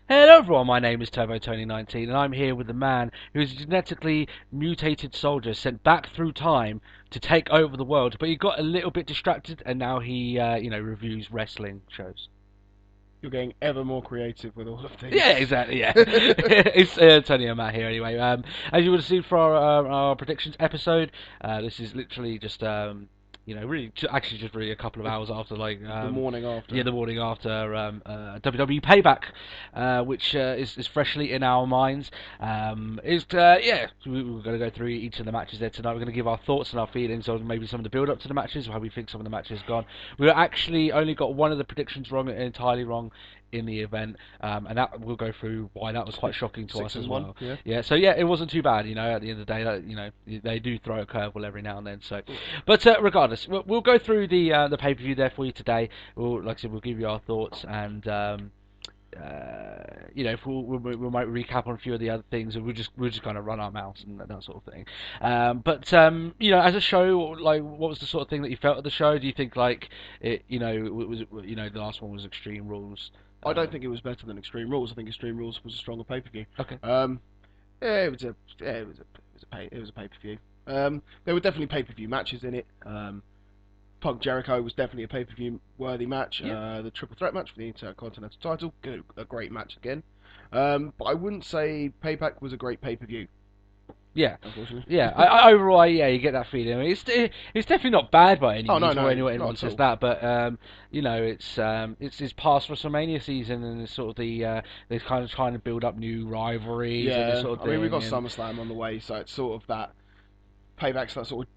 Hello everyone, my name is TurboTony19 and I'm here with the man who is a genetically mutated soldier sent back through time to take over the world, but he got a little bit distracted and now he, reviews wrestling shows. You're getting ever more creative with all of these. Yeah, exactly, yeah. It's Tony and Matt here anyway. As you would have seen for our predictions episode, this is literally just, really, actually just really a couple of hours after, The morning after. yeah, the morning after WWE Payback, which is freshly in our minds. We're going to go through each of the matches there tonight. We're going to give our thoughts and our feelings on maybe some of the build up to the matches, how we think some of the matches have gone. We actually only got one of the predictions wrong, entirely wrong in the event, and that we'll go through why that was quite shocking to us as one, well. yeah. Yeah, so yeah, it wasn't too bad. At the end of the day, they do throw a curveball every now and then. So, but regardless, we'll go through the pay per view there for you today. Like I said, we'll give you our thoughts and. If we might recap on a few of the other things, and we'll just kind of run our mouths and that sort of thing. As a show, like, what was the sort of thing that you felt at the show? Do you think like it? The last one was Extreme Rules. I don't think it was better than Extreme Rules. I think Extreme Rules was a stronger pay per view. Okay. It was a pay per view. There were definitely pay per view matches in it. Punk Jericho was definitely a pay per view worthy match. Yeah. The triple threat match for the Intercontinental title, a great match again. But I wouldn't say Payback was a great pay per view. Yeah, Unfortunately. yeah. Overall, yeah, you get that feeling. I mean, it's definitely not bad by any Oh no, means, no, or not anyone at says all. that. But it's past WrestleMania season, and it's sort of they're kind of trying to build up new rivalries and this Yeah, sort of I mean we've thing. got SummerSlam on the way, so it's sort of that Payback's that sort of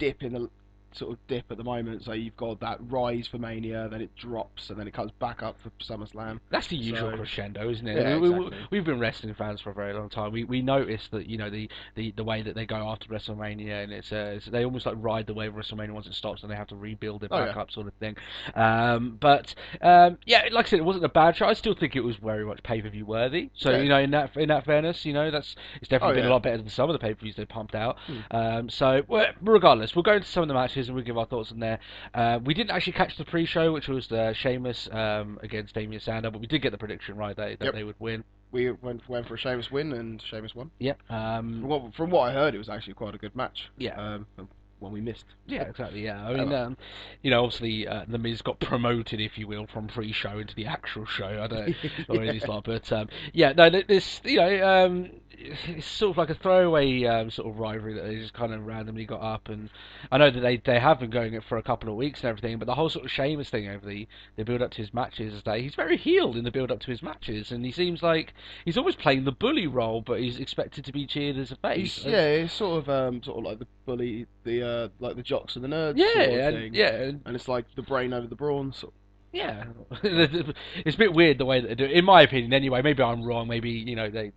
dip at the moment. So you've got that rise for Mania, then it drops, and then it comes back up for SummerSlam. That's the usual So crescendo, isn't it? yeah, exactly. We've been wrestling fans for a very long time. We noticed that the way that they go after WrestleMania, and they almost like ride the wave of WrestleMania once it stops, and they have to rebuild it Oh back yeah, up, sort of thing. Like I said, it wasn't a bad show. I still think it was very much pay per view worthy. So yeah. in that fairness, it's Oh definitely been a yeah. lot better than some of the pay per views they pumped out. Hmm. Regardless, we'll go into some of the matches and we'll give our thoughts on there. We didn't actually catch the pre-show, which was the Sheamus against Damian Sandow, but we did get the prediction right that Yep. they would win. We went for a Sheamus win, and Sheamus won. Yep. From what I heard, it was actually quite a good match. Yeah. One we missed. Yeah, exactly. Yeah, I Oh, mean, well. obviously, the Miz got promoted, if you will, from pre-show into the actual show. I don't know what it's like, but yeah, no, this, it's sort of like a throwaway sort of rivalry that they just kind of randomly got up, and I know that they have been going it for a couple of weeks and everything, but the whole sort of Sheamus thing over the build up to his matches is that he's very healed in the build up to his matches, and he seems like he's always playing the bully role, but he's expected to be cheered as a face. He's sort of like the bully, like the jocks and the nerds Yeah, sort of and thing. yeah, And it's like the brain over the brawn. yeah, it's a bit weird the way that they do it, in my opinion. Anyway, maybe I'm wrong. Maybe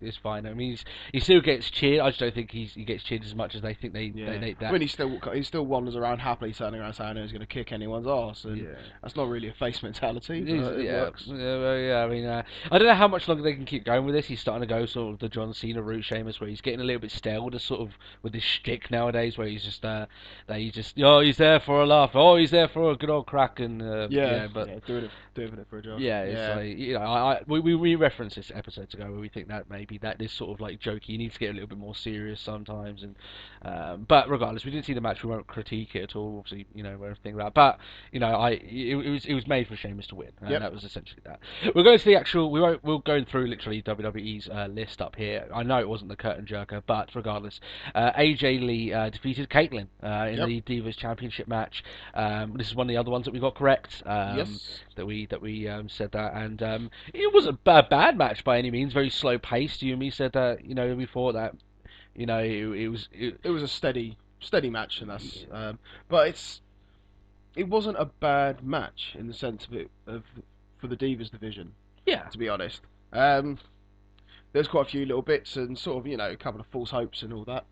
it's fine. I mean, he still gets cheered. I just don't think he gets cheered as much as they think Yeah. they I that. mean, he still wanders around happily, turning around saying he's going to kick anyone's ass, and Yeah. that's not really a face mentality, but it Yeah, works. I mean, I don't know how much longer they can keep going with this. He's starting to go sort of the John Cena route, Sheamus, where he's getting a little bit stale, just sort of with his shtick nowadays, where he's just he's there for a laugh, he's there for a good old crack, and but. Yeah, doing it for a job. Yeah, it's Yeah. like we referenced this episodes ago where we think that maybe that this sort of like jokey, he needs to get a little bit more serious sometimes, and but regardless, we didn't see the match, we won't critique it at all. Obviously, we're everything that, but it was made for Sheamus to win, and Yep. that was essentially that. We're going to the actual. We're going through literally WWE's list up here. I know it wasn't the curtain jerker, but regardless, AJ Lee defeated Caitlyn in Yep. the Divas Championship match. This is one of the other ones that we got correct. Yes. That we said that, and it wasn't a bad match by any means. Very slow paced. You and me said that. We thought that. It was. It was a steady match, and that's. But it wasn't a bad match in the sense of for the Divas division, Yeah. to be honest. There's quite a few little bits and sort of a couple of false hopes and all that.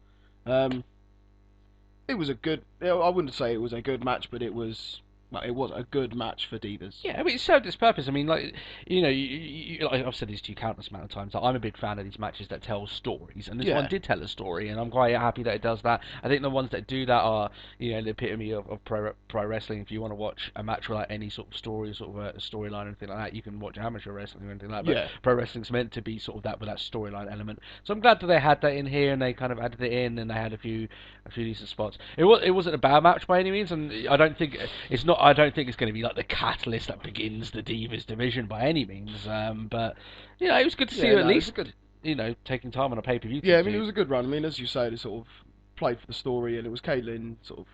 It was a good. I wouldn't say it was a good match, but it was well, it was a good match for Divas. Yeah, I mean, it served its purpose. I mean, like, like I've said this to you countless amount of times. Like, I'm a big fan of these matches that tell stories, and this one Yeah, did tell a story, and I'm quite happy that it does that. I think the ones that do that are, the epitome of pro wrestling. If you want to watch a match with like any sort of story, sort of a storyline or anything like that, you can watch amateur wrestling or anything like that. But yeah. pro wrestling's meant to be sort of that with that storyline element. So I'm glad that they had that in here, and they kind of added it in, and they had a few decent spots. It wasn't a bad match by any means, and I don't think it's not. I don't think it's going to be like the catalyst that begins the Divas division by any means. But it was good to see Yeah, her at no, it was a least. good. Taking time on a pay-per-view Yeah, I mean, it was a good run. I mean, as you say, they sort of played for the story, and it was Caitlyn sort of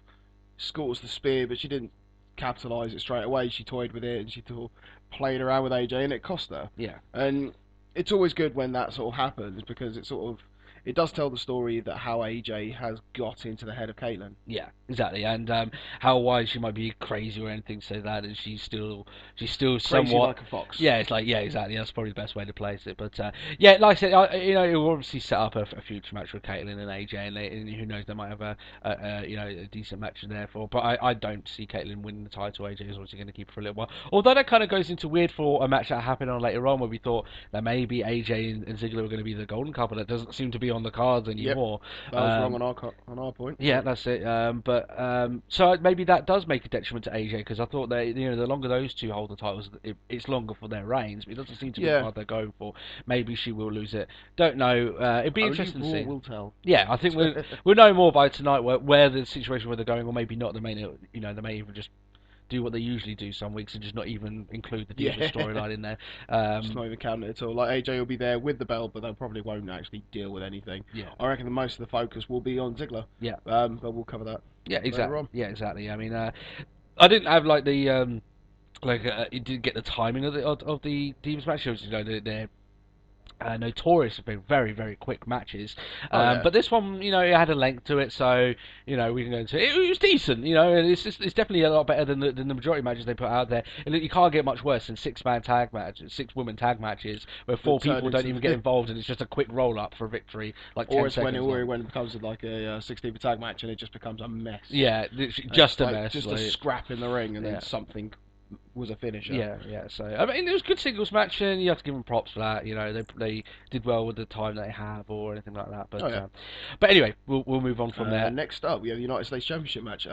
scores the spear, but she didn't capitalise it straight away. She toyed with it, and she sort of played around with AJ, and it cost her. yeah. And it's always good when that sort of happens because it does tell the story that how AJ has got into the head of Caitlyn. Yeah, exactly, and how wide she might be crazy or anything, so that and she's still Crazy somewhat. like a fox. Yeah, it's like exactly. That's probably the best way to place it. But yeah, like I said, it will obviously set up a future match with Caitlyn and AJ, and who knows, they might have a decent match in there for. But I don't see Caitlyn winning the title. AJ is obviously going to keep it for a little while. Although that kind of goes into weird for a match that happened on later on, where we thought that maybe AJ and Ziggler were going to be the golden couple. That doesn't seem to be on the cards anymore. That was wrong on our point. Yeah, that's it. So maybe that does make a detriment to AJ because I thought that the longer those two hold the titles, it's longer for their reigns. But it doesn't seem to be the card they're going for. Maybe she will lose it. Don't know. It'd be interesting to see. Will tell. Yeah, I think we'll know more by tonight where the situation where they're going, or maybe not. They may they may even just do what they usually do some weeks and just not even include the Divas storyline in there. Just not even count it at all. Like AJ will be there with the belt, but they probably won't actually deal with anything. Yeah. I reckon that most of the focus will be on Ziggler. Yeah. But we'll cover that. Yeah, exactly. On. Yeah, exactly. I mean, I didn't have like the it didn't get the timing of the Divas matches. They're notorious for being very, very quick matches. But this one, it had a length to it, so we can go into it. It was decent, and it's definitely a lot better than the majority of matches they put out there. And you can't get much worse than 6-man tag matches, 6-woman tag matches, where 4 people don't even get involved, and it's just a quick roll up for a victory, like 10 seconds. Or when it becomes like a 16 tag match and it just becomes a mess. Yeah, just a mess, just a scrap in the ring, and then something was a finisher. Yeah. So I mean, it was a good singles match, and you have to give them props for that. They did well with the time that they have, or anything like that. But but anyway, we'll move on from there. Next up, we have the United States Championship match,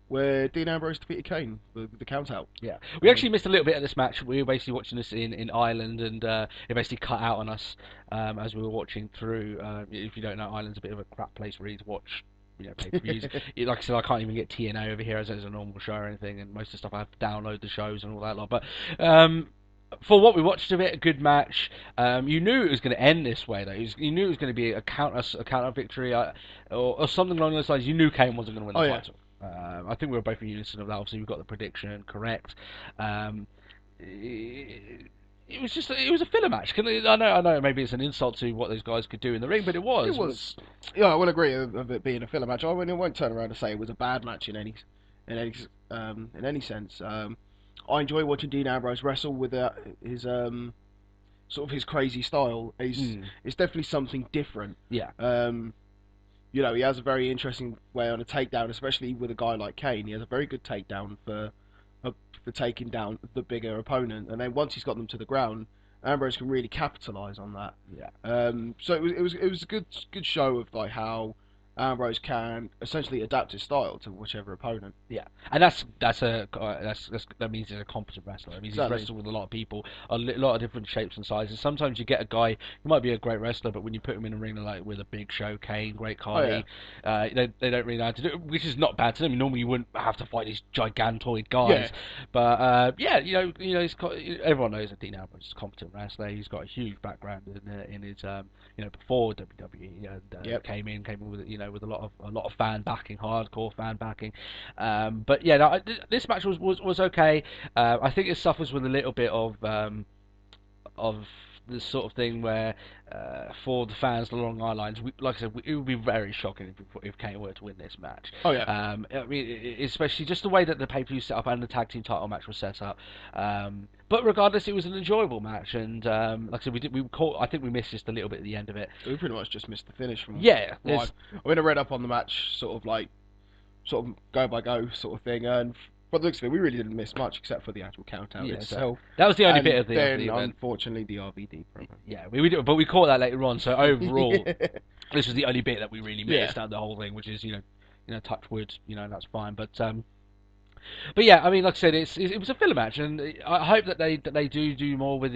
where Dean Ambrose defeated Kane with the count out. Yeah, we actually missed a little bit of this match. We were basically watching this in Ireland, and it basically cut out on us as we were watching through. If you don't know, Ireland's a bit of a crap place really to watch pay-per-views. Like I said, I can't even get TNA over here as a normal show or anything, and most of the stuff I have to download the shows and all that lot. But for what we watched of it, a good match. You knew it was going to end this way, though. You knew it was going to be a counter victory, or something along those lines. You knew Kane wasn't going to win the title. I think we were both in unison of that. Obviously, we got the prediction correct. It was a filler match. I know. Maybe it's an insult to what those guys could do in the ring, but it was. It was. Yeah, I will agree of it being a filler match. I won't turn around and say it was a bad match in any sense. I enjoy watching Dean Ambrose wrestle with his sort of his crazy style. It's definitely something different. Yeah. He has a very interesting way on a takedown, especially with a guy like Kane. He has a very good takedown for taking down the bigger opponent, and then once he's got them to the ground, Ambrose can really capitalise on that. Yeah. So it was a good show of like how Ambrose can essentially adapt his style to whichever opponent. Yeah, and that means he's a competent wrestler. It means he's wrestled with a lot of people, a lot of different shapes and sizes. Sometimes you get a guy who might be a great wrestler, but when you put him in a ring like with a Big Show, Kane, Great Khali, they don't really know how to do it, which is not bad to them. Normally you wouldn't have to fight these gigantoid guys, but everyone knows that Dean Ambrose is a competent wrestler. He's got a huge background in his before WWE, and came in with with a lot of fan backing, hardcore fan backing. But yeah, no, this match was okay. I think it suffers with a little bit of this sort of thing where for the fans along our lines, like I said, it would be very shocking if Kane were to win this match. Oh yeah. I mean, especially just the way that the pay-per-view set up and the tag team title match was set up. But regardless, it was an enjoyable match, and like I said, I think we missed just a little bit at the end of it. We pretty much just missed the finish from live. I read up on the match, sort of go by go sort of thing, and But the looks of it, we really didn't miss much except for the actual count out Yeah, so itself. that was the only And bit of the then, event. unfortunately, the RVD promo. Yeah, we did, but we caught that later on. So overall, Yeah. this was the only bit that we really Yeah. missed out of the whole thing, which is touch wood, that's fine. But yeah, I mean, like I said, it was a filler match, and I hope that they do more with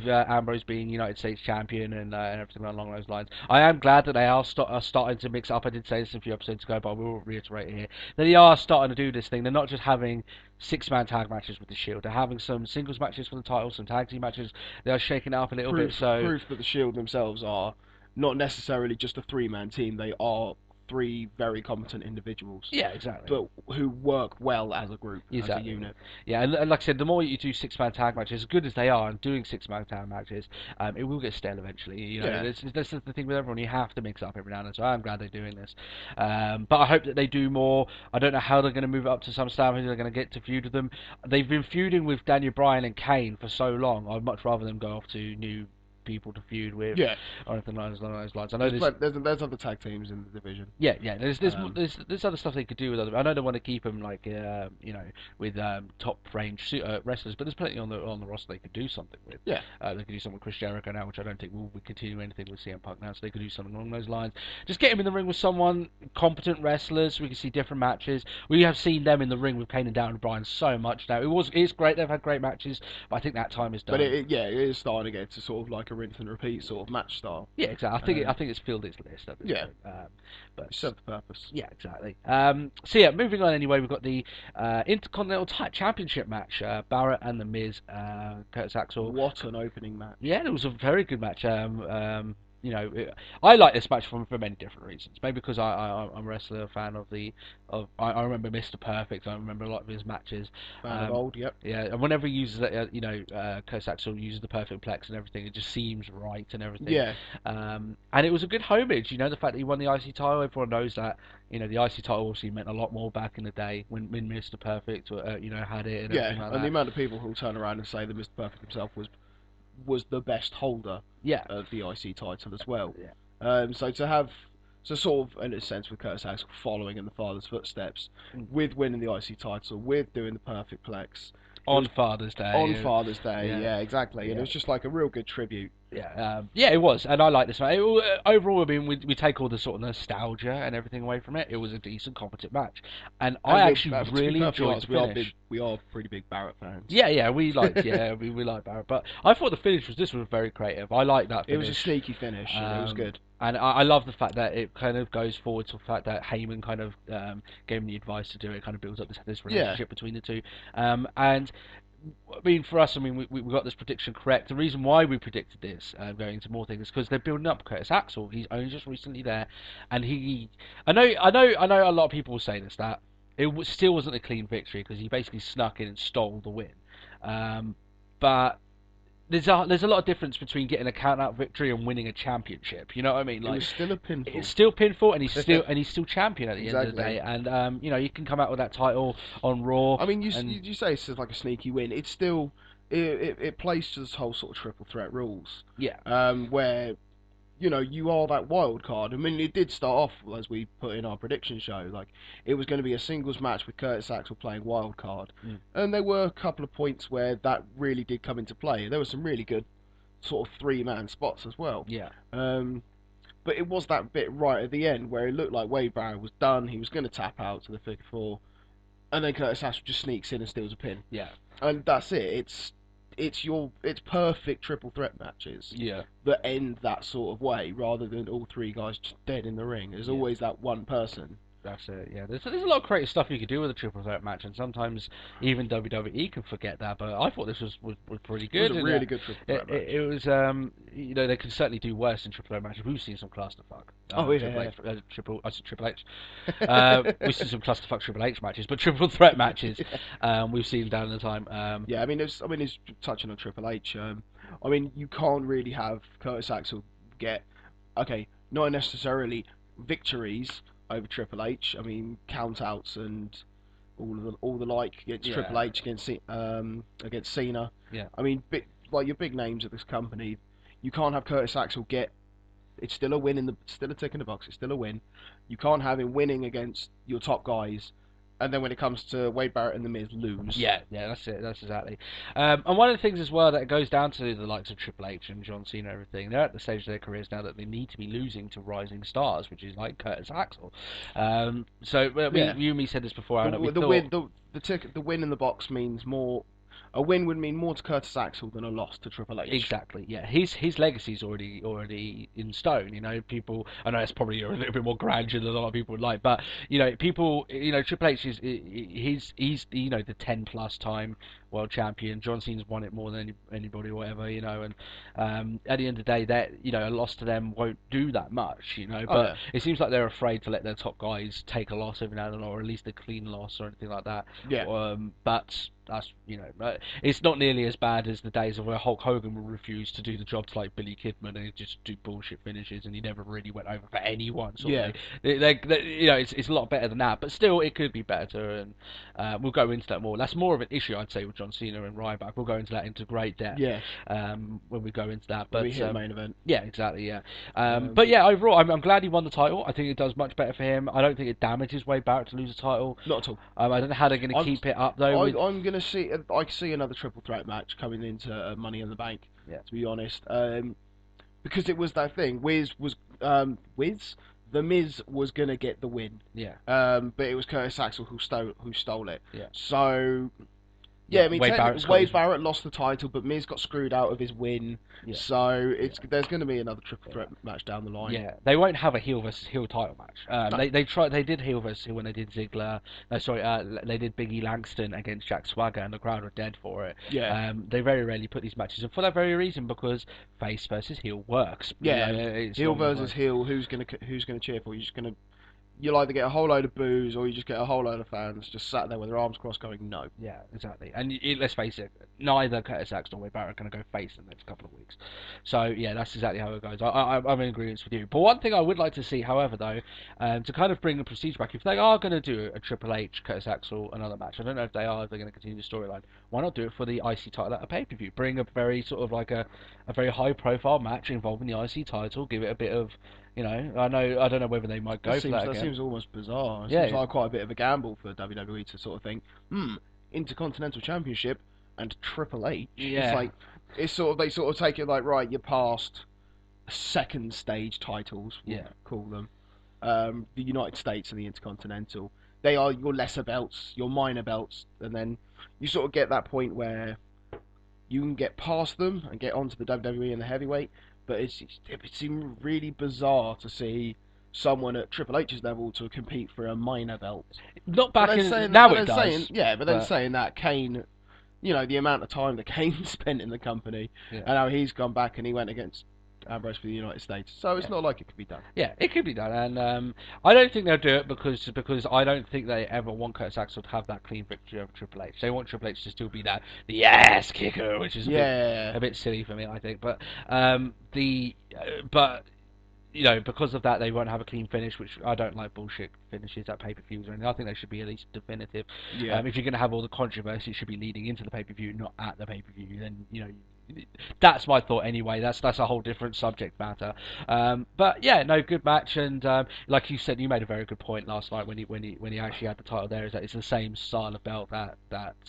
Ambrose being United States champion and everything along those lines. I am glad that they are starting to mix up. I did say this a few episodes ago, but I will reiterate it here that they are starting to do this thing. They're not just having six-man tag matches with the Shield. They're having some singles matches for the title, some tag team matches. They are shaking it up a little bit. So Proof that the Shield themselves are not necessarily just a three-man team. They are three very competent individuals, yeah, exactly. but who work well as a group, Exactly. as a unit. Yeah, and like I said, the more you do six-man tag matches, as good as they are, and doing six-man tag matches, it will get stale eventually. Yeah. That's the thing with everyone. You have to mix up every now and then. So I'm glad they're doing this. But I hope that they do more. I don't know how they're going to move it up to some star, who they're going to get to feud with them. They've been feuding with Daniel Bryan and Kane for so long. I'd much rather them go off to new people to feud with, Yeah. or anything along those lines. I know there's other tag teams in the division. yeah. There's other stuff they could do with other. I know they want to keep them like with top range wrestlers, but there's plenty on the roster they could do something with. Yeah. They could do something with Chris Jericho now, which I don't think will continue anything with CM Punk now. So they could do something along those lines. Just get him in the ring with someone competent wrestlers. So we can see different matches. We have seen them in the ring with Kane and Daniel Bryan so much now. It's great. They've had great matches, but I think that time is done. But it is starting to get to sort of like a rinse and repeat sort of match style. Yeah, exactly. I think it's filled its list at this point. But it served the purpose. Yeah, exactly. So yeah, moving on anyway, we've got the Intercontinental Championship match. Barrett and The Miz, Curtis Axel. What an opening match. Yeah, it was a very good match. I like this match for many different reasons. Maybe because I'm a wrestler, a fan of I remember Mr. Perfect. I remember a lot of his matches. Fan of old, yep. Yeah, and whenever he uses that, Curtis Axel uses the Perfect Plex and everything, it just seems right and everything. Yeah. And it was a good homage. The fact that he won the IC title, everyone knows that. The IC title obviously meant a lot more back in the day when Mr. Perfect, had it and everything like that. And the amount of people who turn around and say that Mr. Perfect himself was the best holder of the IC title as well. Yeah. So sort of, in a sense, with Curtis Axel following in the father's footsteps, with winning the IC title, with doing the Perfect Plex. On Father's Day. Father's Day, yeah exactly. And it was just like a real good tribute. Yeah, it was, and I like this match. Overall, I mean, we take all the sort of nostalgia and everything away from it. It was a decent, competent match, and I actually really enjoyed the finish. We are pretty big Barrett fans. Yeah, we like Barrett, but I thought this was very creative. I like that finish. It was a sneaky finish, and it was good. And I love the fact that it kind of goes forward to the fact that Heyman kind of gave him the advice to do it. It kind of builds up this relationship between the two. And I mean, for us, we got this prediction correct. The reason why we predicted this, going into more things, is because they're building up Curtis Axel. He's only just recently there, and I know a lot of people will say this, that still wasn't a clean victory because he basically snuck in and stole the win. But there's a lot of difference between getting a count-out victory and winning a championship. You know what I mean? Like, it was still a pinfall. It's still pinfall, and he's still champion at the end of the day. And you can come out with that title on Raw. I mean, you say it's like a sneaky win. It's still it plays to this whole sort of triple threat rules. Yeah. Where you are that wild card. I mean, it did start off, as we put in our prediction show, like it was going to be a singles match with Curtis Axel playing wild card, and there were a couple of points where that really did come into play. There were some really good sort of three-man spots as well. Yeah. But it was that bit right at the end where it looked like Wade Barrett was done. He was going to tap out to the figure four, and then Curtis Axel just sneaks in and steals a pin. Yeah. And that's it. It's perfect triple threat matches that end that sort of way, rather than all three guys just dead in the ring. There's always that one person. That's it. Yeah, there's a lot of creative stuff you could do with a triple threat match, and sometimes even WWE can forget that. But I thought this was pretty good. It was a really good triple threat match. It was they can certainly do worse in triple threat matches. We've seen some clusterfuck. Triple H. We've seen some clusterfuck Triple H matches, but triple threat matches we've seen down the time. I mean, it's touching on Triple H. I mean, you can't really have Curtis Axel get not necessarily victories over Triple H. I mean, countouts and all the like against Triple H against Cena. Yeah. I mean, your big names of this company, you can't have Curtis Axel get. It's still a win still a tick in the box. It's still a win. You can't have him winning against your top guys and then when it comes to Wade Barrett and The Miz, lose. Yeah, that's it. That's exactly. And one of the things as well that goes down to the likes of Triple H and John Cena and everything, they're at the stage of their careers now that they need to be losing to rising stars, which is like Curtis Axel. So Yeah. you and me said this before, Aaron, that we The thought win, the win in the box means more. A win would mean more to Curtis Axel than a loss to Triple H. exactly, yeah. His legacy's already in stone. You know, people. I know it's probably a little bit more grandeur than a lot of people would like, but you know, people. You know, Triple H is he's you know the 10+ time world champion. John Cena's won it more than anybody or whatever. You know, and at the end of the day, that you know a loss to them won't do that much. You know, Oh, but yeah. it seems like they're afraid to let their top guys take a loss every now and then, or at least a clean loss or anything like that. Yeah. But that's it's not nearly as bad as the days of where Hulk Hogan would refuse to do the jobs like Billy Kidman and he'd just do bullshit finishes and he never really went over for anyone. Yeah. You know, it's a lot better than that, but still it could be better, and we'll go into that more. That's more of an issue, I'd say, with John Cena and Ryback. We'll go into that into great depth. Yeah. When we go into that, When but we hit the main event. yeah, exactly, yeah. But yeah, overall, I'm glad he won the title. I think it does much better for him. I don't think it damages Wade Barrett to lose the title. Not at all. I don't know how they're going to keep it up though. I'm gonna see. I see another triple threat match coming into Money in the Bank. Yeah. To be honest, because it was that thing. The Miz was gonna get the win. Yeah. But it was Curtis Axel who stole it. Yeah. So. Yeah, I mean, Wade Barrett lost the title, but Miz got screwed out of his win. Yeah. So there's going to be another triple threat match down the line. Yeah, they won't have a heel versus heel title match. No. They did heel versus heel when they did Ziggler. No, sorry, they did Biggie Langston against Jack Swagger, and the crowd were dead for it. Yeah. They very rarely put these matches in for that very reason, because face versus heel works. Yeah. You know, Heel versus heel. Who's gonna cheer for you? You'll either get a whole load of boos or you just get a whole load of fans just sat there with their arms crossed going no. Yeah, exactly. And let's face it, neither Curtis Axel nor Wade Barrett are going to go face in the next couple of weeks. So yeah, that's exactly how it goes. I'm in agreement with you. But one thing I would like to see, however, though, to kind of bring the prestige back, if they are going to do a Triple H, Curtis Axel, another match, I don't know if they are, if they're going to continue the storyline. Why not do it for the IC title at a pay-per-view? Bring a very sort of like a very high-profile match involving the IC title. Give it a bit of, you know, I don't know whether they might go for that again. That seems almost bizarre. It Yeah. seems like quite a bit of a gamble for WWE to sort of think, Intercontinental Championship and Triple H. Yeah. They sort of take it like, right, you're past second stage titles, we'll call them. The United States and the Intercontinental. They are your lesser belts, your minor belts, and then you sort of get that point where you can get past them and get onto the WWE and the heavyweight. But it seemed really bizarre to see someone at Triple H's level to compete for a minor belt. Not back in now it does. But then saying that Kane, you know, the amount of time that Kane spent in the company, Yeah. and how he's gone back and he went against Ambrose for the United States. So it's not like it could be done. Yeah, it could be done, and I don't think they'll do it because I don't think they ever want Curtis Axel to have that clean victory over Triple H. They want Triple H to still be the ass kicker, which is a bit silly for me, I think. But but you know, because of that, they won't have a clean finish, which I don't like bullshit finishes at pay-per-views or anything. I think they should be at least definitive. Yeah. If you're going to have all the controversy, it should be leading into the pay-per-view, not at the pay-per-view. Then you know. That's my thought anyway. That's a whole different subject matter. But yeah, no, good match, and like you said, you made a very good point last night when he actually had the title there. Is that it's the same style of belt that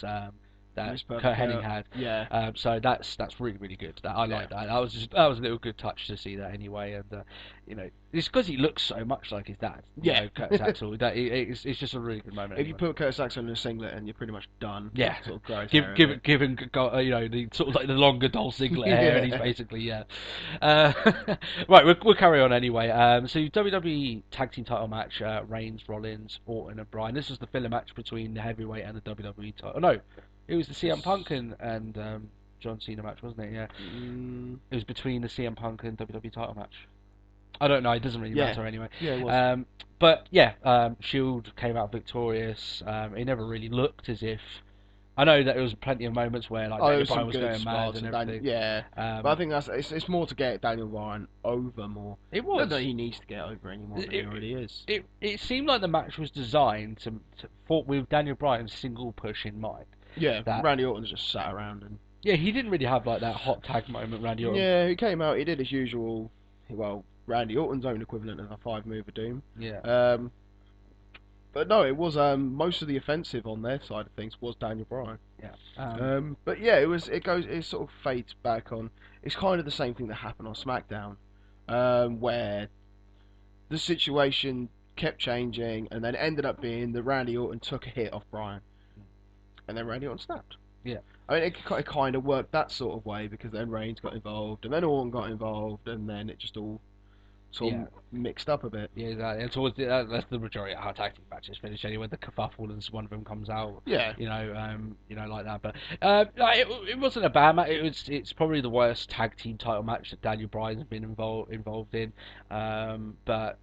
Kurt Hennig had. Yeah. So that's really, really good. I like that. That was a little good touch to see that anyway, and you know, it's because he looks so much like his dad. You know, Curtis Axel. It's just a really good moment. If you put Curtis Axel in a singlet, and you're pretty much done. Yeah. Sort of gross give him you know, the sort of like the longer Dolph Ziggler hair, and he's basically right. We'll carry on anyway. So WWE Tag Team Title match: Reigns, Rollins, Orton, and Bryan. This was the filler match between the heavyweight and the WWE title. No, it was the CM Punk and John Cena match, wasn't it? Yeah. It was between the CM Punk and WWE title match. I don't know. It doesn't really matter anyway. Yeah, it was. But yeah, Shield came out victorious. It never really looked as if. I know that there was plenty of moments where like Daniel Bryan was going mad and everything. But I think it's more to get Daniel Bryan over more. It was. Not that he needs to get over anymore than he already is. It seemed like the match was designed to fought with Daniel Bryan's single push in mind. Yeah, Randy Orton's just sat around and. Yeah, he didn't really have like that hot tag moment. Randy Orton. Yeah, he came out. He did his usual. Well, Randy Orton's own equivalent of a 5-move of doom. Yeah. But no, it was most of the offensive on their side of things was Daniel Bryan. Yeah. But yeah, it sort of fades back on. It's kind of the same thing that happened on SmackDown, where the situation kept changing, and then ended up being that Randy Orton took a hit off Bryan, and then Randy Orton snapped. Yeah. I mean, it kind of worked that sort of way because then Reigns got involved, and then Orton got involved, and then it just all sort Yeah. of mixed up a bit. Yeah, exactly. And that's the majority of how tag team matches finish anyway. The kerfuffle and one of them comes out, Yeah, like that. But like, it wasn't a bad match. It's probably the worst tag team title match that Daniel Bryan's been involved in. But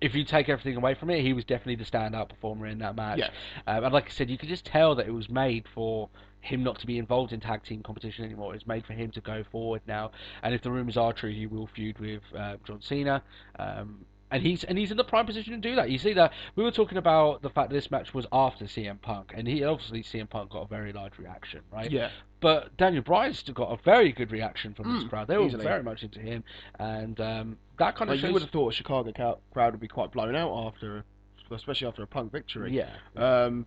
if you take everything away from it, he was definitely the standout performer in that match. yeah, And like I said, you could just tell that it was made for him not to be involved in tag team competition anymore. It's made for him to go forward now. And if the rumors are true, he will feud with John Cena. And he's in the prime position to do that. You see that we were talking about the fact that this match was after CM Punk, and he obviously CM Punk got a very large reaction, right? yeah. But Daniel Bryan still got a very good reaction from this crowd. They were Easily. very much into him, and that kind of Like, shows. you would have thought a Chicago crowd would be quite blown out after, especially after a Punk victory. Yeah.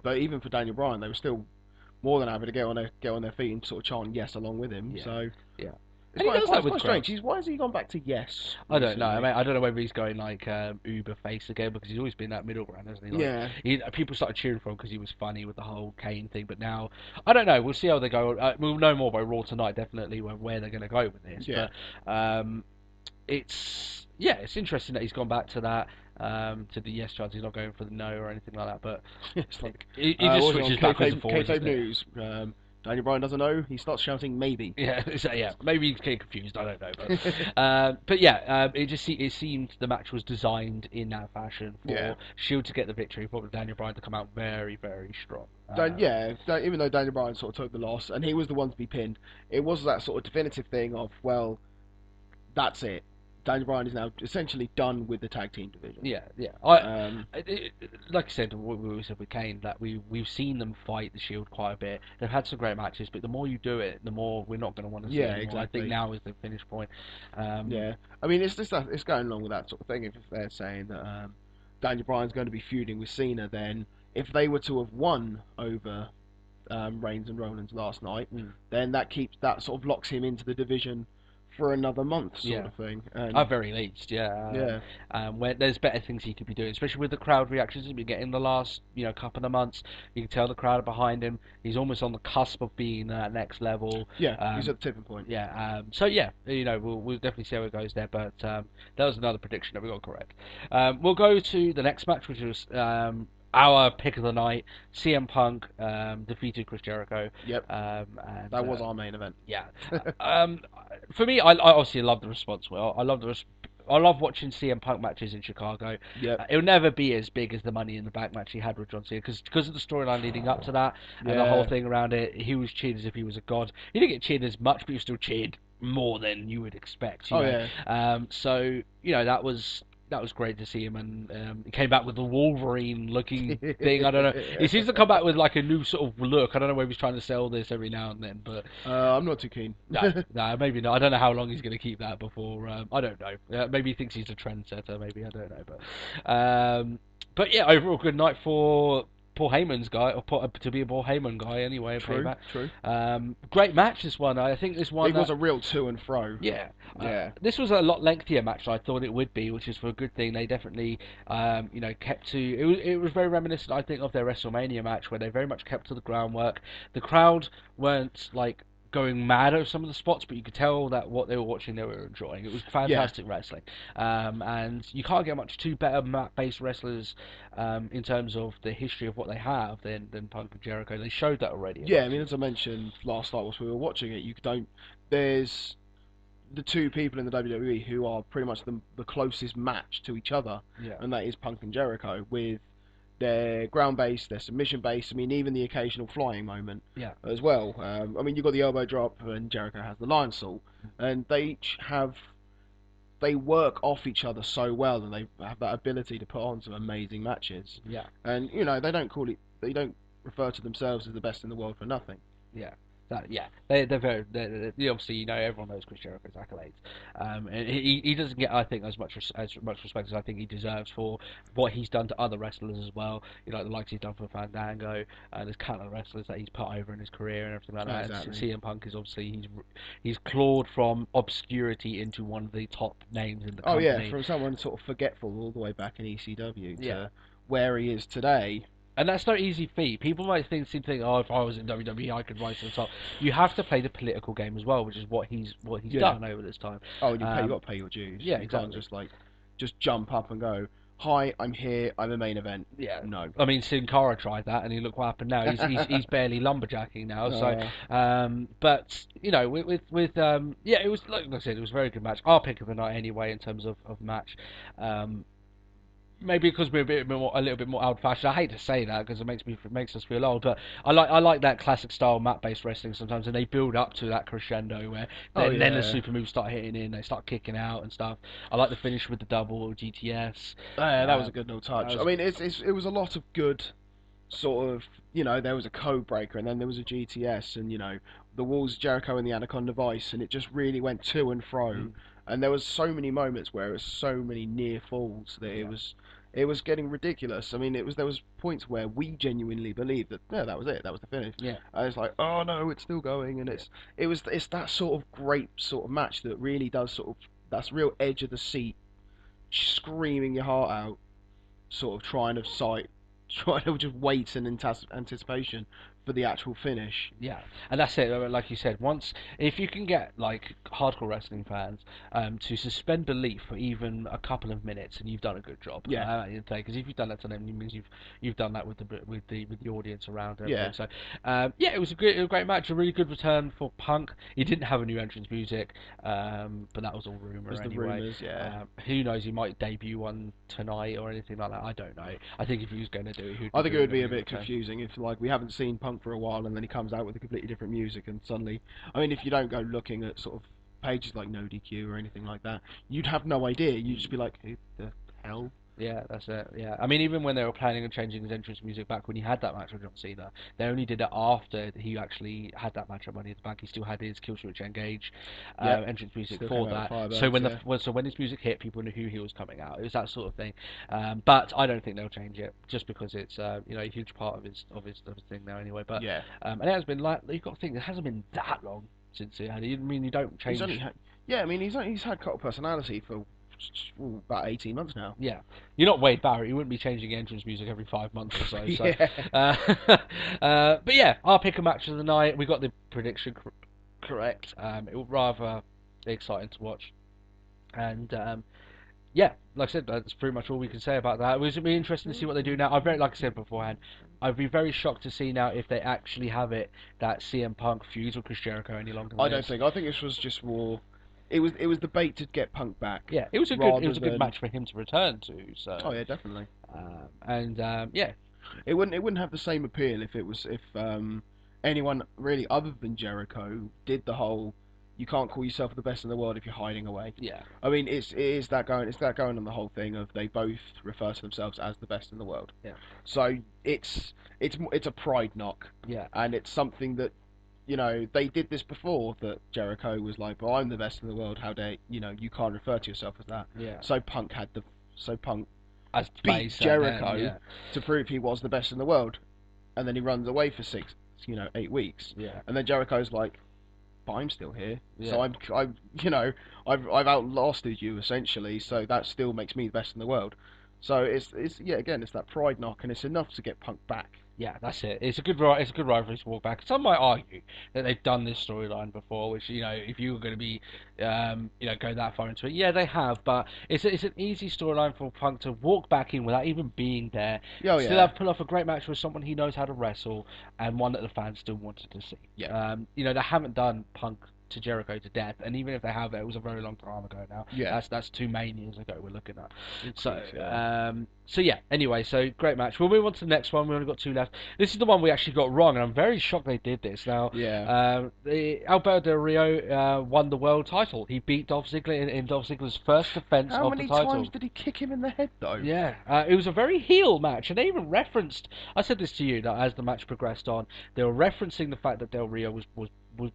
But even for Daniel Bryan, they were still more than happy to get on their feet and sort of chant yes along with him. Yeah. So Yeah. it's And he does that with quite strange. crowds. Why has he gone back to yes? I don't know. I recently? mean, I don't know whether he's going like Uber face again because he's always been that middle ground, hasn't he? Like, Yeah. people started cheering for him because he was funny with the whole Kane thing, but now I don't know. We'll see how they go. We'll know more by Raw tonight, definitely, where they're going to go with this. Yeah. But it's interesting that he's gone back to that. To the yes chance, he's not going for the no or anything like that. But It's like he just what was it switches on backwards and forwards. Kayfabe isn't it? News. Daniel Bryan doesn't know. He starts shouting maybe. Yeah, so yeah, maybe he's getting confused. I don't know, but it seemed the match was designed in that fashion for Shield to get the victory, for Daniel Bryan to come out very, very strong. Even though Daniel Bryan sort of took the loss and he was the one to be pinned, it was that sort of definitive thing of, well, that's it. Daniel Bryan is now essentially done with the tag team division. Yeah. Like I said, what we said with Kane, that we've seen them fight the Shield quite a bit. They've had some great matches, but the more you do it, the more we're not going to want to see it anymore. Exactly. I think now is the finish point. I mean, it's going along with that sort of thing. If they're saying that Daniel Bryan's going to be feuding with Cena, then if they were to have won over Reigns and Rollins last night, then that sort of locks him into the division for another month, sort of thing. And At very least, where there's better things he could be doing, especially with the crowd reactions he's been getting the last couple of months. You can tell the crowd are behind him. He's almost on the cusp of being that next level. Yeah, he's at the tipping point. We'll definitely see how it goes there. But that was another prediction that we got correct. We'll go to the next match, which was our pick of the night. CM Punk defeated Chris Jericho. Yep. That was our main event. Yeah. For me, I obviously love the response. I love watching CM Punk matches in Chicago. Yep. It'll never be as big as the Money in the Bank match he had with John Cena because of the storyline leading up to that and the whole thing around it. He was cheered as if he was a god. He didn't get cheered as much, but he was still cheered more than you would expect. That was great to see him, and he came back with the Wolverine-looking thing. I don't know. He seems to come back with like a new sort of look. I don't know whether he's trying to sell this every now and then, but I'm not too keen. no, maybe not. I don't know how long he's going to keep that before. I don't know. Maybe he thinks he's a trendsetter. Maybe I don't know, but yeah, overall good night for Paul Heyman's guy, or to be a Paul Heyman guy anyway. True. Great match, this one. I think this one. It was a real to and fro. Yeah. Yeah. This was a lot lengthier match than I thought it would be, which is for a good thing. They definitely, kept to. It was very reminiscent, I think, of their WrestleMania match, where they very much kept to the groundwork. The crowd weren't like going mad over some of the spots, but you could tell that what they were watching, they were enjoying. It was fantastic wrestling, and you can't get much two better mat-based wrestlers in terms of the history of what they have than Punk and Jericho. They showed that already. Yeah, I mean, as I mentioned last night whilst we were watching it, there's the two people in the WWE who are pretty much the closest match to each other, and that is Punk and Jericho, with their ground based, their submission based. I mean, even the occasional flying moment, as well. I mean, you've got the elbow drop, and Jericho has the lion salt, and they work off each other so well, and they have that ability to put on some amazing matches. Yeah, and they don't refer to themselves as the best in the world for nothing. Yeah. they're very. Obviously, everyone knows Chris Jericho's accolades, and he doesn't get, I think, as much respect as I think he deserves for what he's done to other wrestlers as well. The likes he's done for Fandango, and there's countless wrestlers that he's put over in his career and everything like that. Exactly. And CM Punk is obviously he's clawed from obscurity into one of the top names in the Oh company. yeah, from someone sort of forgetful all the way back in ECW to where he is today. And that's no easy feat. People might seem to think, oh, if I was in WWE, I could rise to the top. You have to play the political game as well, which is what he's done over this time. Oh, and you got to pay your dues. Yeah, you exactly. can't just jump up and go, "Hi, I'm here. I'm a main event." Yeah, no. I mean, Sin Cara tried that, and look what happened now. He's barely lumberjacking now. So, but with it was, like I said, it was a very good match. Our pick of the night anyway in terms of match. Maybe because we're a little bit more old-fashioned. I hate to say that because it makes us feel old, but I like that classic style mat-based wrestling sometimes, and they build up to that crescendo where then the super moves start hitting in, they start kicking out and stuff. I like the finish with the double GTS. That was a good little touch. I mean, it was a lot of good sort of, there was a code breaker and then there was a GTS, and the Walls, Jericho and the Anaconda Vice, and it just really went to and fro. And there was so many moments where it was so many near falls that it was getting ridiculous. I mean, there was points where we genuinely believed that that was it, that was the finish. Yeah. And it's like, oh no, it's still going, and it's that sort of great sort of match that really does sort of, that's real edge of the seat, screaming your heart out, sort of trying to just wait in anticipation for the actual finish. Yeah, and that's it. Like you said, if you can get like hardcore wrestling fans to suspend belief for even a couple of minutes, and you've done a good job. Yeah. Because if you've done that to them, it means you've done that with the audience around. Yeah. So it was a great match, a really good return for Punk. He didn't have a new entrance music, but that was all rumor anyway. Rumors, yeah. Who knows? He might debut one tonight or anything like that. I don't know. I think if he was going to do it, I think it would be a bit confusing if we haven't seen Punk for a while and then he comes out with a completely different music, and suddenly, I mean, if you don't go looking at sort of pages like No DQ or anything like that, you'd have no idea. You'd just be like, who the hell? Yeah, that's it. Yeah, I mean, even when they were planning on changing his entrance music back when he had that match with John Cena, they only did it after he actually had that match at Money in the Bank. He still had his Killswitch Engage entrance music still for that. So when his music hit, people knew who he was coming out. It was that sort of thing. But I don't think they'll change it just because it's a huge part of his thing now anyway. But and it has been like, you've got to think, it hasn't been that long since he had it. I mean, you don't change. He's had cult personality for about 18 months now. Yeah, you're not Wade Barrett. You wouldn't be changing entrance music every 5 months or so. But yeah, our pick a match of the night. We got the prediction correct. It was rather exciting to watch, and like I said, that's pretty much all we can say about that. It was really interesting to see what they do now. Like I said beforehand, I'd be very shocked to see now if they actually have it that CM Punk feuds with Chris Jericho any longer. I think this was just more. It was the bait to get Punk back. Yeah, it was a good match for him to return to. So. Oh yeah, definitely. It wouldn't have the same appeal if anyone really other than Jericho did the whole, you can't call yourself the best in the world if you're hiding away. Yeah. I mean, it's that going on the whole thing of they both refer to themselves as the best in the world. Yeah. So it's a pride knock. Yeah. And it's something that, they did this before, that Jericho was like, well, I'm the best in the world, how dare, you can't refer to yourself as that. Yeah. So Punk as beat Jericho to prove he was the best in the world. And then he runs away for 8 weeks. Yeah. And then Jericho's like, but I'm still here. Yeah. So I've outlasted you essentially, so that still makes me the best in the world. So it's that pride knock, and it's enough to get Punk back. Yeah, that's it. It's a good rivalry to walk back. Some might argue that they've done this storyline before, which if you were going to be, go that far into it, yeah, they have. But it's an easy storyline for Punk to walk back in without even being there. Still have pull off a great match with someone he knows how to wrestle, and one that the fans still wanted to see. Yeah. They haven't done Punk to Jericho to death, and even if they have, it was a very long time ago now. Yeah. That's 2 main years ago we're looking at. Anyway, so great match. We'll move on to the next one. We've only got 2 left. This is the one we actually got wrong, and I'm very shocked they did this. Now, Alberto Del Rio won the world title. He beat Dolph Ziggler in Dolph Ziggler's first defense of the title. How many times did he kick him in the head, though? Yeah, it was a very heel match, and they even referenced, I said this to you, that as the match progressed on, they were referencing the fact that Del Rio was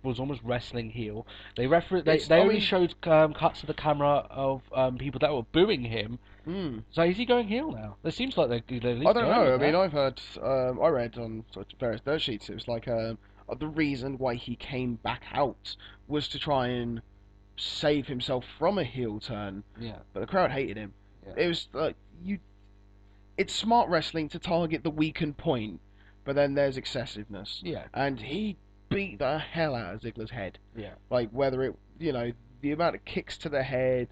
was almost wrestling heel. It's, They I only mean, showed cuts of the camera of people that were booing him. mm, So is he going heel now? It seems like they're at I least don't going know. with I mean, that. I've heard, I read on sort of various dirt sheets. It was like the reason why he came back out was to try and save himself from a heel turn, Yeah, but the crowd hated him. yeah, It was like you. It's smart wrestling to target the weakened point, but then there's excessiveness, yeah, and he beat the hell out of Ziggler's head. yeah. Like whether it, the amount of kicks to the head,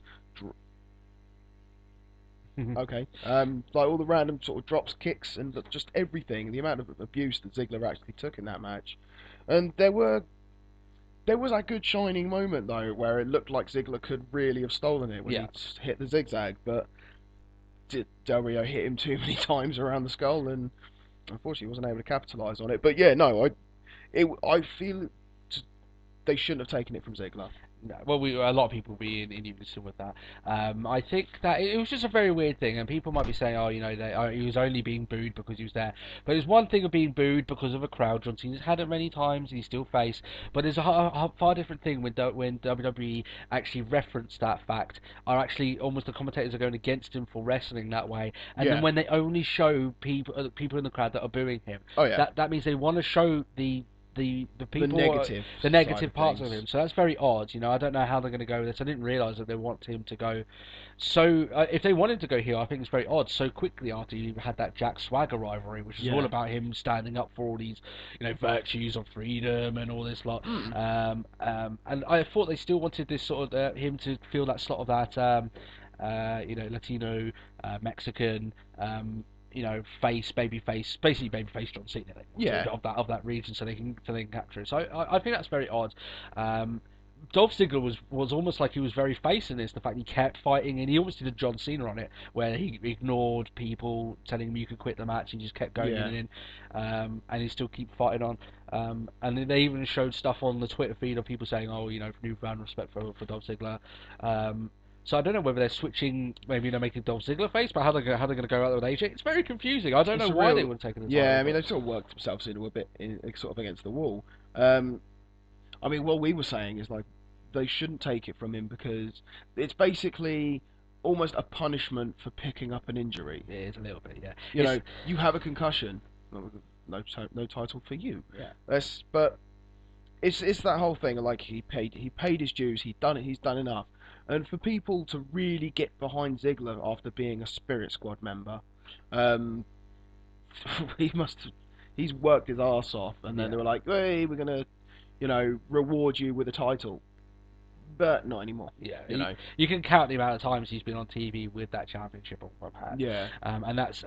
okay, like all the random sort of drops, kicks, and just everything. The amount of abuse that Ziggler actually took in that match, and there was a good shining moment though where it looked like Ziggler could really have stolen it when Yeah. he hit the zigzag, but Del Rio hit him too many times around the skull, and unfortunately wasn't able to capitalise on it. But yeah, no, I feel they shouldn't have taken it from Ziggler. No, well, a lot of people will be in unison with that. I think that it was just a very weird thing, and people might be saying, "Oh, he was only being booed because he was there." But it's one thing of being booed because of a crowd. John Cena's had it many times; he's still face. But there's a far different thing when WWE actually reference that fact. Are actually almost the commentators are going against him for wrestling that way, and then Yeah. when they only show people in the crowd that are booing him, Oh yeah. that means they want to show the The people negative the side negative of parts of things. him. So that's very odd. I don't know how they're going to go with this. I didn't realise that they want him to go. So if they wanted to go here, I think it's very odd. So quickly after you had that Jack Swagger rivalry, which is all Yeah. about him standing up for all these, virtues of freedom and all this lot. Mm. And I thought they still wanted this sort of him to feel that slot of that. Latino, Mexican, face, baby face, basically baby face John Cena. They wanted Yeah. of that region so they can capture it. So I think that's very odd. Dolph Ziggler was almost like he was very facing this. The fact he kept fighting, and he almost did a John Cena on it, where he ignored people telling him you could quit the match. He just kept going in Yeah. and in, and he still keep fighting on. And then they even showed stuff on the Twitter feed of people saying, "Oh, newfound respect for Dolph Ziggler." So I don't know whether they're switching, maybe they're making Dolph Ziggler face, but how they're going to go out there with AJ? It's very confusing. I don't know It's a why they real. would have taken the Yeah, title, I mean but they've sort of worked themselves into a bit sort of against the wall. Um, I mean what we were saying is like they shouldn't take it from him because it's basically almost a punishment for picking up an injury. it is a little bit, yeah. You know, you have a concussion. Well, no title for you. Yeah, But it's that whole thing. Like he paid his dues. He's done enough. And for people to really get behind Ziggler after being a Spirit Squad member, um, he must he's worked his arse off. And then yeah. they were like, hey, we're gonna reward you with a title, but not anymore. Yeah, You know. you can count the amount of times he's been on TV with that championship on hand, Yeah. and that's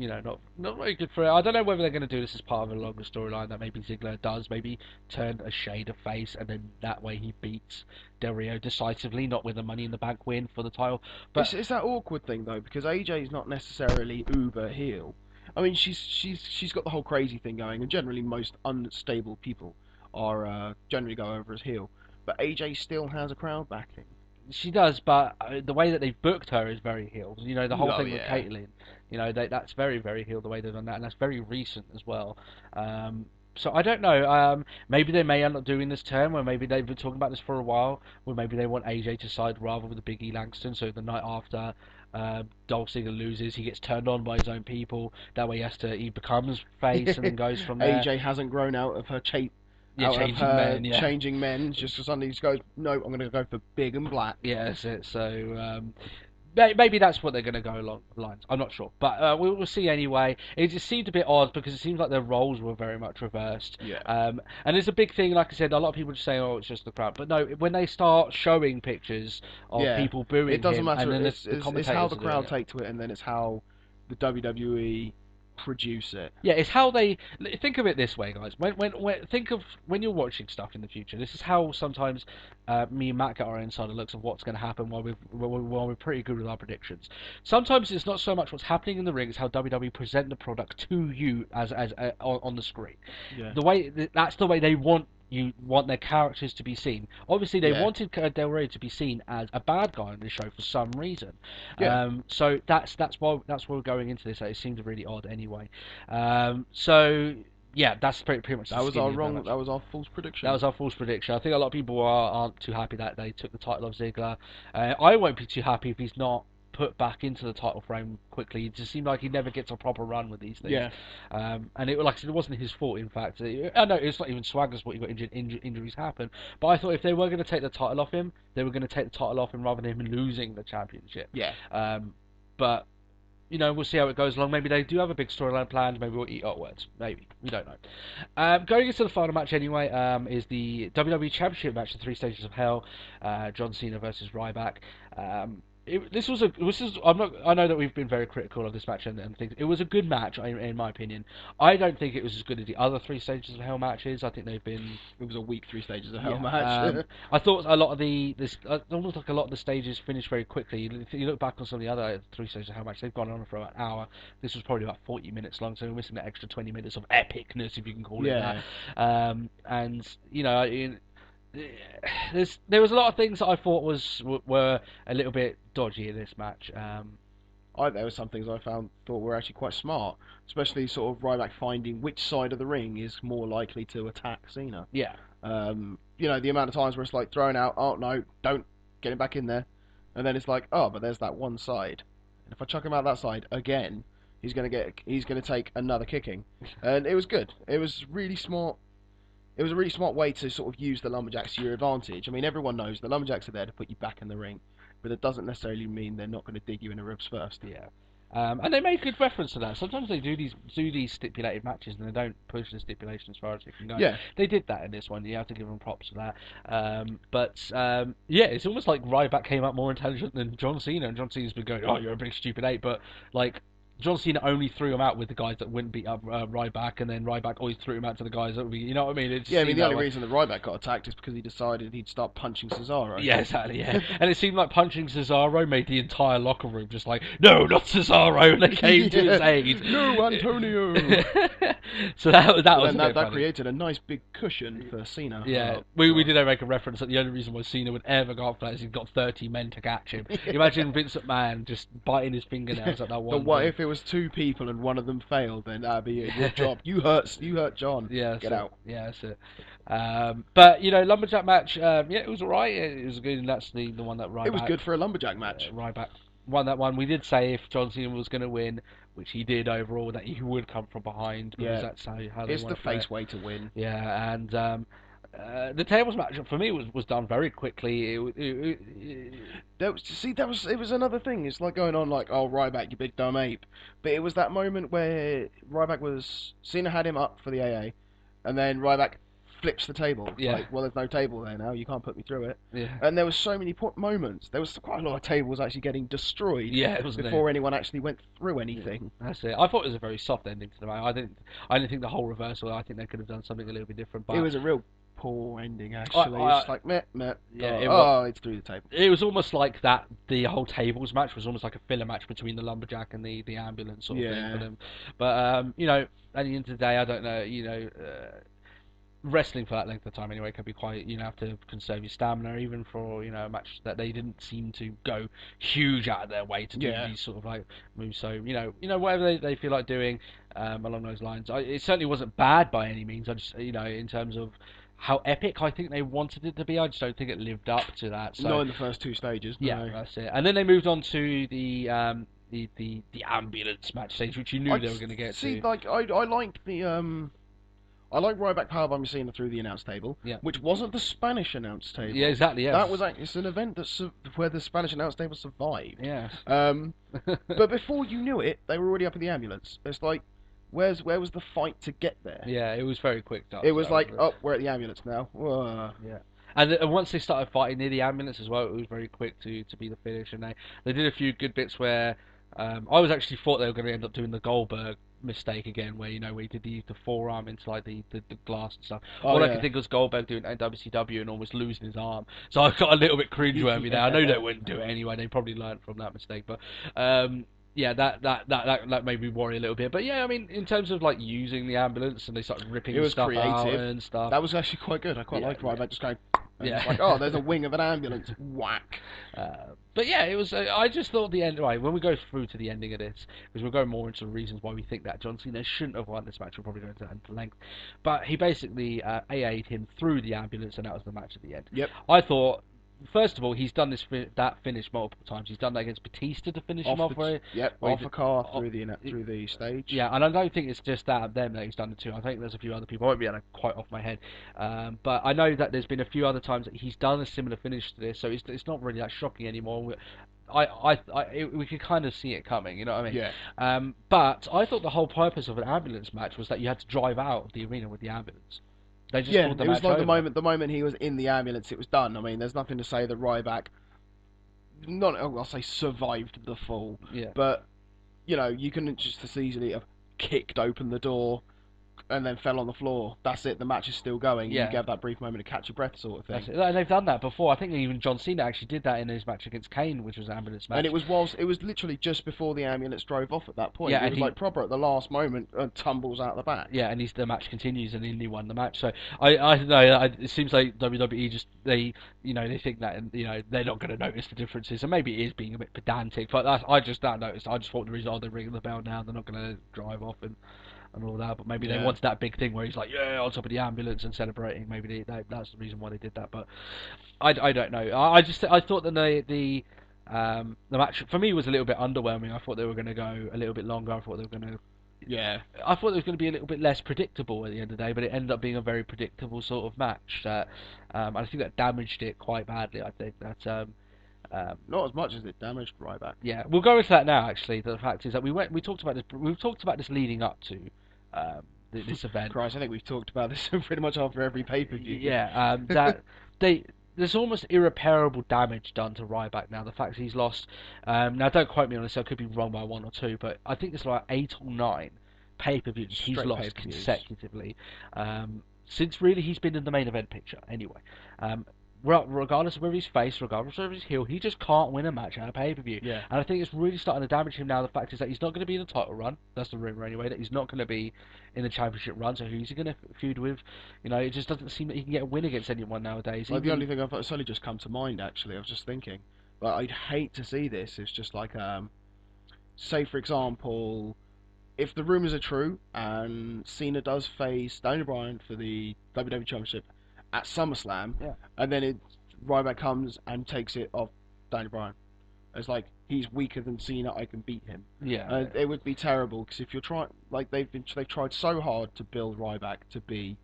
not very good for it. I don't know whether they're going to do this as part of a longer storyline that maybe Ziggler does maybe turn a shade of face, and then that way he beats Del Rio decisively, not with a Money in the Bank win for the title. But It's that awkward thing though because AJ is not necessarily uber heel. I mean, she's got the whole crazy thing going, and generally most unstable people are generally go over as heel. But AJ still has a crowd backing. she does, but the way that they've booked her is very heel. The whole Oh thing with yeah. Caitlyn, that's very, very heel the way they've done that, and that's very recent as well. So I don't know. Maybe they may end up doing this term, or maybe they've been talking about this for a while, where maybe they want AJ to side rather with the Big E Langston. So the night after Dolph Ziggler loses, he gets turned on by his own people. That way, he becomes face and then goes from there. AJ hasn't grown Yeah, out of changing her men. Yeah. changing men. Just suddenly just goes, no, I'm going to go for big and black. Yeah, that's it. So maybe that's what they're going to go along the lines. I'm not sure, but we'll see anyway. It just seemed a bit odd because it seems like their roles were very much reversed. Yeah. And it's a big thing. Like I said, a lot of people just say, "Oh, it's just the crowd," but no. When they start showing pictures of Yeah. people booing It doesn't him, and matter. then the It's how commentators the are doing crowd it. take to it, and then it's how the WWE produce it. Yeah, it's how they think of it this way, guys. Think of when you're watching stuff in the future. This is how sometimes me and Matt get our insider looks of what's going to happen while we're pretty good with our predictions. Sometimes it's not so much what's happening in the ring; it's how WWE present the product to you as on the screen. Yeah. That's the way they want their characters to be seen. Obviously, they Yeah. wanted Del Rey to be seen as a bad guy on the show for some reason. Yeah. So that's why we're going into this. It seems really odd anyway. So Yeah, that's pretty much the That was our skinny of that wrong. match. That was our false That prediction. was our false prediction. I think a lot of people aren't too happy that they took the title off Ziggler. I won't be too happy if he's not put back into the title frame quickly. It just seemed like he never gets a proper run with these things. Yeah, And it, like I said, it wasn't his fault. In fact, I know it's not even Swagger's fault. He got injured. Injuries happen. But I thought if they were going to take the title off him, they were going to take the title off him rather than him losing the championship. yeah. But we'll see how it goes along. Maybe they do have a big storyline planned. Maybe we'll eat our words. Maybe. We don't know. Going into the final match anyway, is the WWE Championship match, the Three Stages of Hell, John Cena versus Ryback. I know that we've been very critical of this match and things. It was a good match, in my opinion. I don't think it was as good as the other Three Stages of Hell matches. I think they've been. It was a weak Three Stages of Hell Yeah, match. I thought a lot of almost like a lot of the stages finished very quickly. You look back on some of the other Three Stages of Hell matches, they've gone on for about an hour. This was probably about 40 minutes long, so we're missing that extra 20 minutes of epicness, if you can call it Yeah. that. And there was a lot of things that I thought were a little bit dodgy in this match. There were some things I thought were actually quite smart, especially sort of Ryback finding which side of the ring is more likely to attack Cena. Yeah, The amount of times where it's like thrown out, oh no, don't get him back in there, and then it's like, oh, but there's that one side, and if I chuck him out that side again, he's gonna take another kicking, and it was good. It was really smart. It was a really smart way to sort of use the lumberjacks to your advantage. I mean, everyone knows the lumberjacks are there to put you back in the ring, but it doesn't necessarily mean they're not going to dig you in the ribs first. yeah. And they make good reference to that. Sometimes they do these stipulated matches and they don't push the stipulation as far as they can go. Yeah. They did that in this one. You have to give them props for that. Yeah, it's almost like Ryback came up more intelligent than John Cena, and John Cena's been going, "Oh, you're a big stupid ape," but like. John Cena only threw him out with the guys that wouldn't beat up Ryback, and then Ryback always threw him out to the guys that would be, you know what I mean? Yeah, I mean, the only reason that Ryback got attacked is because he decided he'd start punching Cesaro. Yeah, exactly, yeah. And it seemed like punching Cesaro made the entire locker room just like, no, not Cesaro, and they came to his aid. No, Antonio! So that was a bit that funny. created a nice big cushion for Cena. Yeah, we did make a reference that the only reason why Cena would ever go after that is he's got 30 men to catch him. Imagine Vince McMahon just biting his fingernails at that one. But what if it was two people and one of them failed? Then that'd be your job. You hurt John. Yeah, Get out. Yeah, that's it. But lumberjack match. Yeah, it was alright. It was good, and that's the one that Ryback. It was good for a lumberjack match. Ryback won that one. We did say if John Cena was going to win, which he did overall, that he would come from behind because that's how they it's want the to play face way to win. Yeah, and the tables match for me was done very quickly. It was another thing. It's like going on like, oh, Ryback, you big dumb ape. But it was that moment where Cena had him up for the AA, and then Ryback flips the table. Yeah. Like, well, there's no table there now. You can't put me through it. Yeah. And there was so many moments. There was quite a lot of tables actually getting destroyed. Yeah, it was before anyone actually went through anything. Yeah, that's it. I thought it was a very soft ending to the match. I didn't think the whole reversal. I think they could have done something a little bit different. But it was a real poor ending actually. It's like meh. Yeah, it's through the table. It was almost like that. The whole tables match was almost like a filler match between the lumberjack and the ambulance sort of thing for them. But at the end of the day, I don't know. Wrestling for that length of time anyway can be quite, have to conserve your stamina even for, a match that they didn't seem to go huge out of their way to do these sort of like moves. So, whatever they feel like doing along those lines. It certainly wasn't bad by any means. I just, in terms of how epic I think they wanted it to be, I just don't think it lived up to that. So, not in the first two stages. No. Yeah, that's it. And then they moved on to the ambulance match stage, which you knew they were going to get to. Like, I like the I like Ryback powerbombing Cena through the announce table, which wasn't the Spanish announce table. Yeah, exactly. Yeah, that was it's an event where the Spanish announce table survived. Yeah. But before you knew it, they were already up in the ambulance. It's like, where was the fight to get there? Yeah, it was very quick. It was like, oh, we're at the ambulance now. Whoa. Yeah. And once they started fighting near the ambulance as well, it was very quick to be the finish. And they did a few good bits where I was actually thought they were going to end up doing the Goldberg mistake again, where where he did the forearm into like the glass and stuff. All I could think was Goldberg doing it at WCW and almost losing his arm. So I got a little bit cringeworthy there. I know they wouldn't do it anyway. They probably learned from that mistake, but. Yeah, that made me worry a little bit. But yeah, I mean, in terms of like using the ambulance and they started ripping stuff out and stuff. That was actually quite good. I quite liked Ryback just going And Yeah. it's like, oh, there's a wing of an ambulance. Whack. But yeah, it was. I just thought the end. Right, when we go through to the ending of this, because we'll go more into the reasons why we think that John Cena shouldn't have won this match. We'll probably go into length, but he basically AA'd him through the ambulance, and that was the match at the end. Yep. I thought. First of all, he's done that finish multiple times. He's done that against Batista to finish him off. Off a car through the stage. Yeah, and I don't think it's just that of them that he's done it too. I think there's a few other people. I won't be able to quite off my head, but I know that there's been a few other times that he's done a similar finish to this, so it's not really that shocking anymore. We could kind of see it coming, you know what I mean? Yeah. But I thought the whole purpose of an ambulance match was that you had to drive out of the arena with the ambulance. They just pulled the it was match like over. the moment he was in the ambulance, it was done. I mean, there's nothing to say that Ryback, I'll say survived the fall, Yeah. but you can just as easily have kicked open the door and then fell on the floor. That's it. The match is still going. Yeah. You get that brief moment to catch your breath, sort of thing. That's it. And they've done that before. I think even John Cena actually did that in his match against Kane, which was an ambulance match. And it was literally just before the ambulance drove off at that point. Yeah, it was like proper at the last moment and tumbles out the back. Yeah, and the match continues, and Indy won the match. So I don't know. It seems like WWE just they think that they're not going to notice the differences, and maybe it is being a bit pedantic. But I just don't notice. I just thought the reason they're ringing the bell now, they're not going to drive off and all that. But maybe they wanted that big thing where he's like, yeah, on top of the ambulance and celebrating. Maybe that's the reason why they did that. But I don't know. I thought that the match for me was a little bit underwhelming. I thought they were going to go a little bit longer. I thought they were going to. Yeah. I thought it was going to be a little bit less predictable at the end of the day, but it ended up being a very predictable sort of match. That I think that damaged it quite badly. I think that. Not as much as it damaged Ryback. Yeah, we'll go into that now. Actually, the fact is that we talked about this. We've talked about this leading up to this event. Christ, I think we've talked about this pretty much after every pay-per-view. Yeah, that there's almost irreparable damage done to Ryback now. The fact he's lost. Now, don't quote me on this. I could be wrong by 1 or 2, but I think it's like 8 or 9 pay-per-views he's lost consecutively. Since really he's been in the main event picture. Anyway, regardless of whether he's face, regardless of whether he's heel, he just can't win a match at a pay-per-view. Yeah. And I think it's really starting to damage him now. The fact is that he's not going to be in the title run. That's the rumor anyway. That he's not going to be in the championship run. So who's he going to feud with? It just doesn't seem that he can get a win against anyone nowadays. Well, the only thing it's only just come to mind actually. I was just thinking, but I'd hate to see this. It's just like, say for example, if the rumors are true and Cena does face Daniel Bryan for the WWE Championship at SummerSlam, and then Ryback comes and takes it off Daniel Bryan. It's like, he's weaker than Cena, I can beat him. Yeah. It would be terrible, because if you're trying, like they've tried so hard to build Ryback to be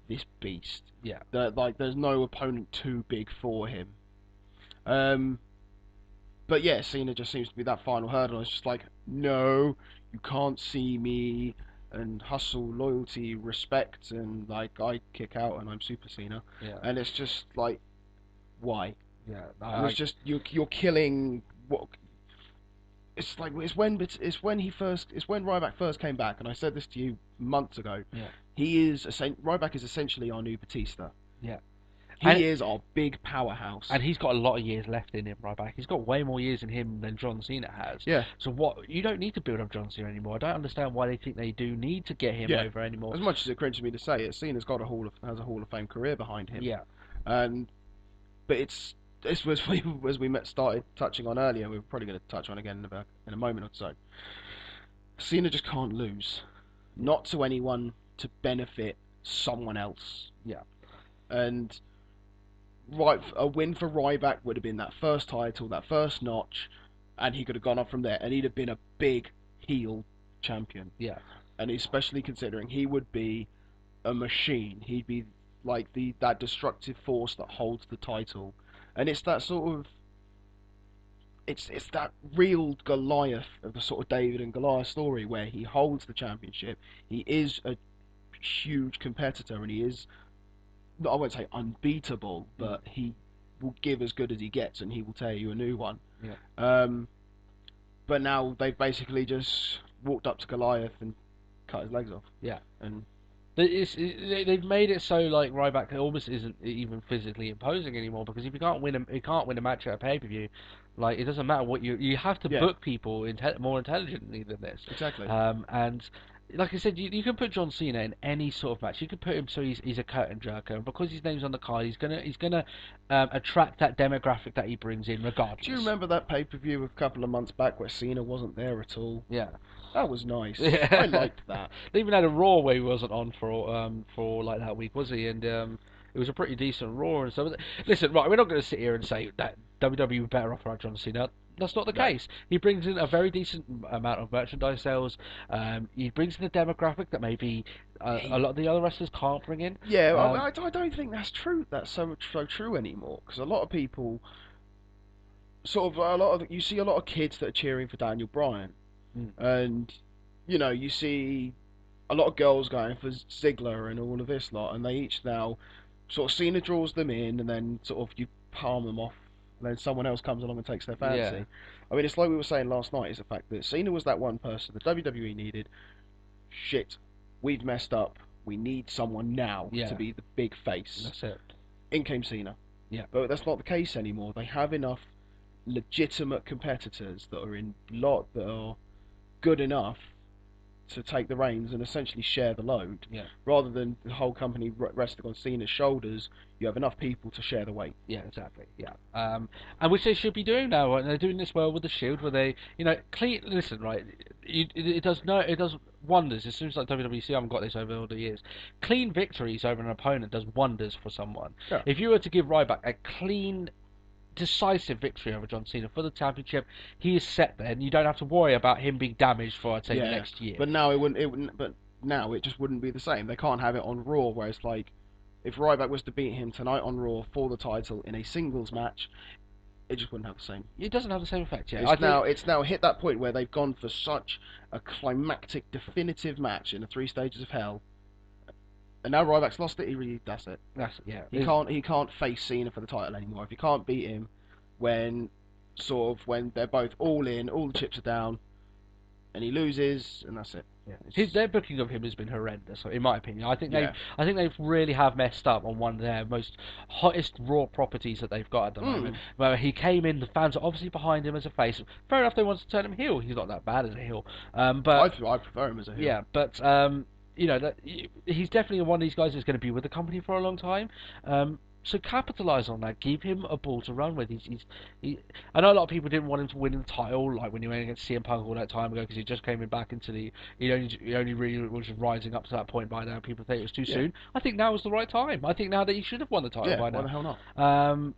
this beast. Yeah. That like there's no opponent too big for him. But yeah, Cena just seems to be that final hurdle. It's just like, no, you can't see me. And hustle, loyalty, respect, and like I kick out and I'm Super Cena. Yeah. And it's just like, why? Yeah. It's just you're killing what. It's like it's when Ryback first came back, and I said this to you months ago. Yeah. Ryback is essentially our new Batista. Yeah. He is our big powerhouse. And he's got a lot of years left in him, Ryback. He's got way more years in him than John Cena has. Yeah. So you don't need to build up John Cena anymore. I don't understand why they think they do need to get him over anymore. As much as it cringes me to say it, Cena's got has a Hall of Fame career behind him. Yeah. But it's as we started touching on earlier, we're probably going to touch on again in a moment or so. Cena just can't lose, not to anyone to benefit someone else. Yeah. And a win for Ryback would have been that first title, that first notch, and he could have gone up from there, and he'd have been a big heel champion. Yeah. And especially considering he would be a machine. He'd be like that destructive force that holds the title. And it's that sort of it's that real Goliath of the sort of David and Goliath story where he holds the championship. He is a huge competitor, and he is, I won't say unbeatable, but he will give as good as he gets, and he will tear you a new one. Yeah. But now they've basically just walked up to Goliath and cut his legs off. Yeah. And they've made it so like Ryback almost isn't even physically imposing anymore, because if you can't win a match at a pay-per-view, like it doesn't matter what you have to book people more intelligently than this. Exactly. And like I said, you can put John Cena in any sort of match. You can put him so he's a curtain jerker, and because his name's on the card, he's gonna attract that demographic that he brings in, Do you regardless. remember that pay-per-view a couple of months back where Cena wasn't there at all? Yeah. That was nice. I Yeah. liked that. They even had a Raw where he wasn't on for like that week, was he? And it was a pretty decent Raw and stuff. Listen, right, we're not going to sit here and say that WWE were better off without John Cena. That's not the No. case. He brings in a very decent amount of merchandise sales. He brings in a demographic that maybe a lot of the other wrestlers can't bring in. Yeah, Um, I don't think that's true. That's so true anymore. Because a lot of people, you see a lot of kids that are cheering for Daniel Bryan, mm, and you see a lot of girls going for Ziggler and all of this lot, and they each now sort of Cena draws them in, and then sort of you palm them off, and then someone else comes along and takes their yeah, fancy. I mean, it's like we were saying last night, is the fact that Cena was that one person the WWE needed. Shit, we've messed up. We need someone now to yeah, be the big face. that's it. In came Cena. Yeah, But that's not the case anymore. They have enough legitimate competitors that are good enough to take the reins and essentially share the load, yeah. rather than the whole company resting on Cena's shoulders. You have enough people to share the weight. Yeah, exactly. Yeah, and which they should be doing now, and they're doing this well with the Shield, where they, clean. Listen, right? It does wonders. It seems like WWC haven't got this over all the years. Clean victories over an opponent does wonders for someone. Yeah. If you were to give Ryback a clean, decisive victory over John Cena for the championship, he is set there, and you don't have to worry about him being damaged for, I'd say, the next year. But now it wouldn't. It wouldn't. But now it just wouldn't be the same. They can't have it on Raw, where it's like, if Ryback was to beat him tonight on Raw for the title in a singles match, it just wouldn't have the same. It doesn't have the same effect. Yeah, It's now hit that point where they've gone for such a climactic, definitive match in the three stages of hell, and now Ryback's lost it. That's it. yeah. He can't face Cena for the title anymore. If you can't beat him when when they're both all in, all the chips are down, and he loses, and that's it. Yeah. Their booking of him has been horrendous, in my opinion. Yeah. I think they've really have messed up on one of their most hottest Raw properties that they've got at the moment. Where he came in, the fans are obviously behind him as a face. Fair enough, they wanted to turn him heel. He's not that bad as a heel, but I prefer him as a heel. yeah, but that he's definitely one of these guys that's going to be with the company for a long time. So capitalise on that. Give him a ball to run with. I know a lot of people didn't want him to win the title, like when he went against CM Punk all that time ago, because he just came in back into the. He only really was rising up to that point by now. People think it was too soon. I think now was the right time. I think now that he should have won the title by now. Why the hell not?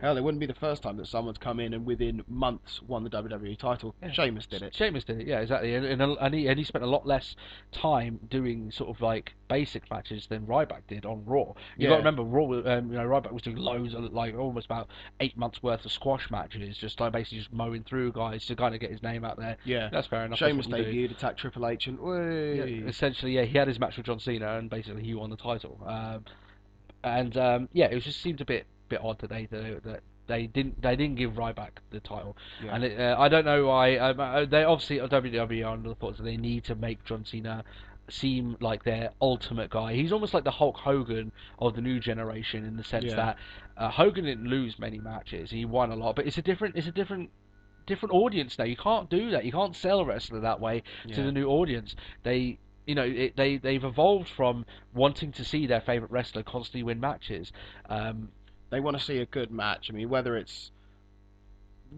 Hell, it wouldn't be the first time that someone's come in and within months won the WWE title. Yeah. Sheamus did it. Sheamus did it, yeah, exactly. And he spent a lot less time doing sort of like basic matches than Ryback did on Raw. You got to remember, Raw, Ryback was doing loads of, like, almost about 8 months worth of squash matches, just like basically just mowing through guys to kind of get his name out there. Yeah, that's fair enough. Sheamus debuted, attacked Triple H, and essentially, yeah, he had his match with John Cena, and basically he won the title. It just seemed a bit odd that they didn't give Ryback the title, and I don't know why. They obviously WWE are under the thoughts that they need to make John Cena seem like their ultimate guy. He's almost like the Hulk Hogan of the new generation, in the sense that Hogan didn't lose many matches. He won a lot, but it's a different audience now. You can't do that. You can't sell a wrestler that way to the new audience. They've evolved from wanting to see their favorite wrestler constantly win matches. They want to see a good match. I mean, whether it's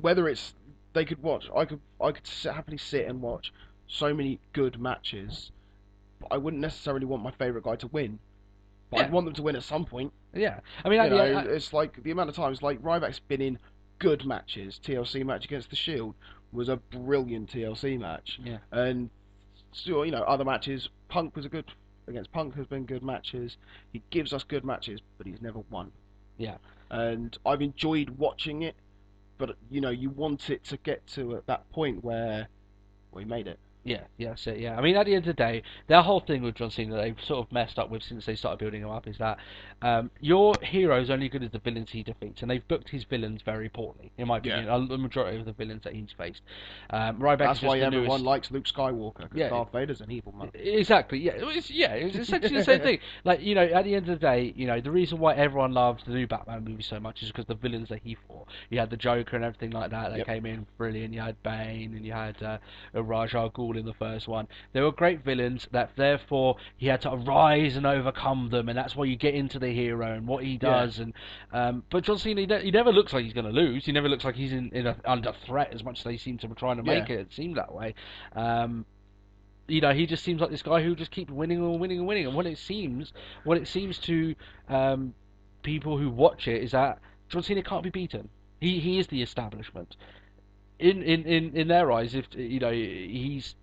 they could watch. I could happily sit and watch so many good matches, but I wouldn't necessarily want my favorite guy to win. But I'd want them to win at some point. Yeah, I mean, it's like the amount of times like Ryback's been in good matches. TLC match against the Shield was a brilliant TLC match. Yeah, and still, other matches. Punk was against Punk has been good matches. He gives us good matches, but he's never won. Yeah, and I've enjoyed watching it, but you want it to get to at that point where we made it. Yeah, that's it. Yeah, I mean, at the end of the day, their whole thing with John Cena that they've sort of messed up with since they started building him up is that your hero is only good as the villains he defeats, and they've booked his villains very poorly, in my opinion. The majority of the villains that he's faced. Ryback. That's why everyone likes Luke Skywalker, because Darth Vader's an evil man. Exactly. Yeah, it's essentially the same thing. Like, at the end of the day, the reason why everyone loved the new Batman movie so much is because the villains that he fought. You had the Joker and everything like that. They came in brilliant. You had Bane, and you had Ra's al Ghul all in the first one. They were great villains that therefore he had to rise and overcome them, and that's why you get into the hero and what he Yeah. does. And but John Cena, he never looks like he's going to lose. He never looks like he's under threat as much as they seem to be trying to Yeah. make it. It seemed that way. He just seems like this guy who just keeps winning and winning and winning. And what it seems to people who watch it is that John Cena can't be beaten. He is the establishment. In their eyes, if he's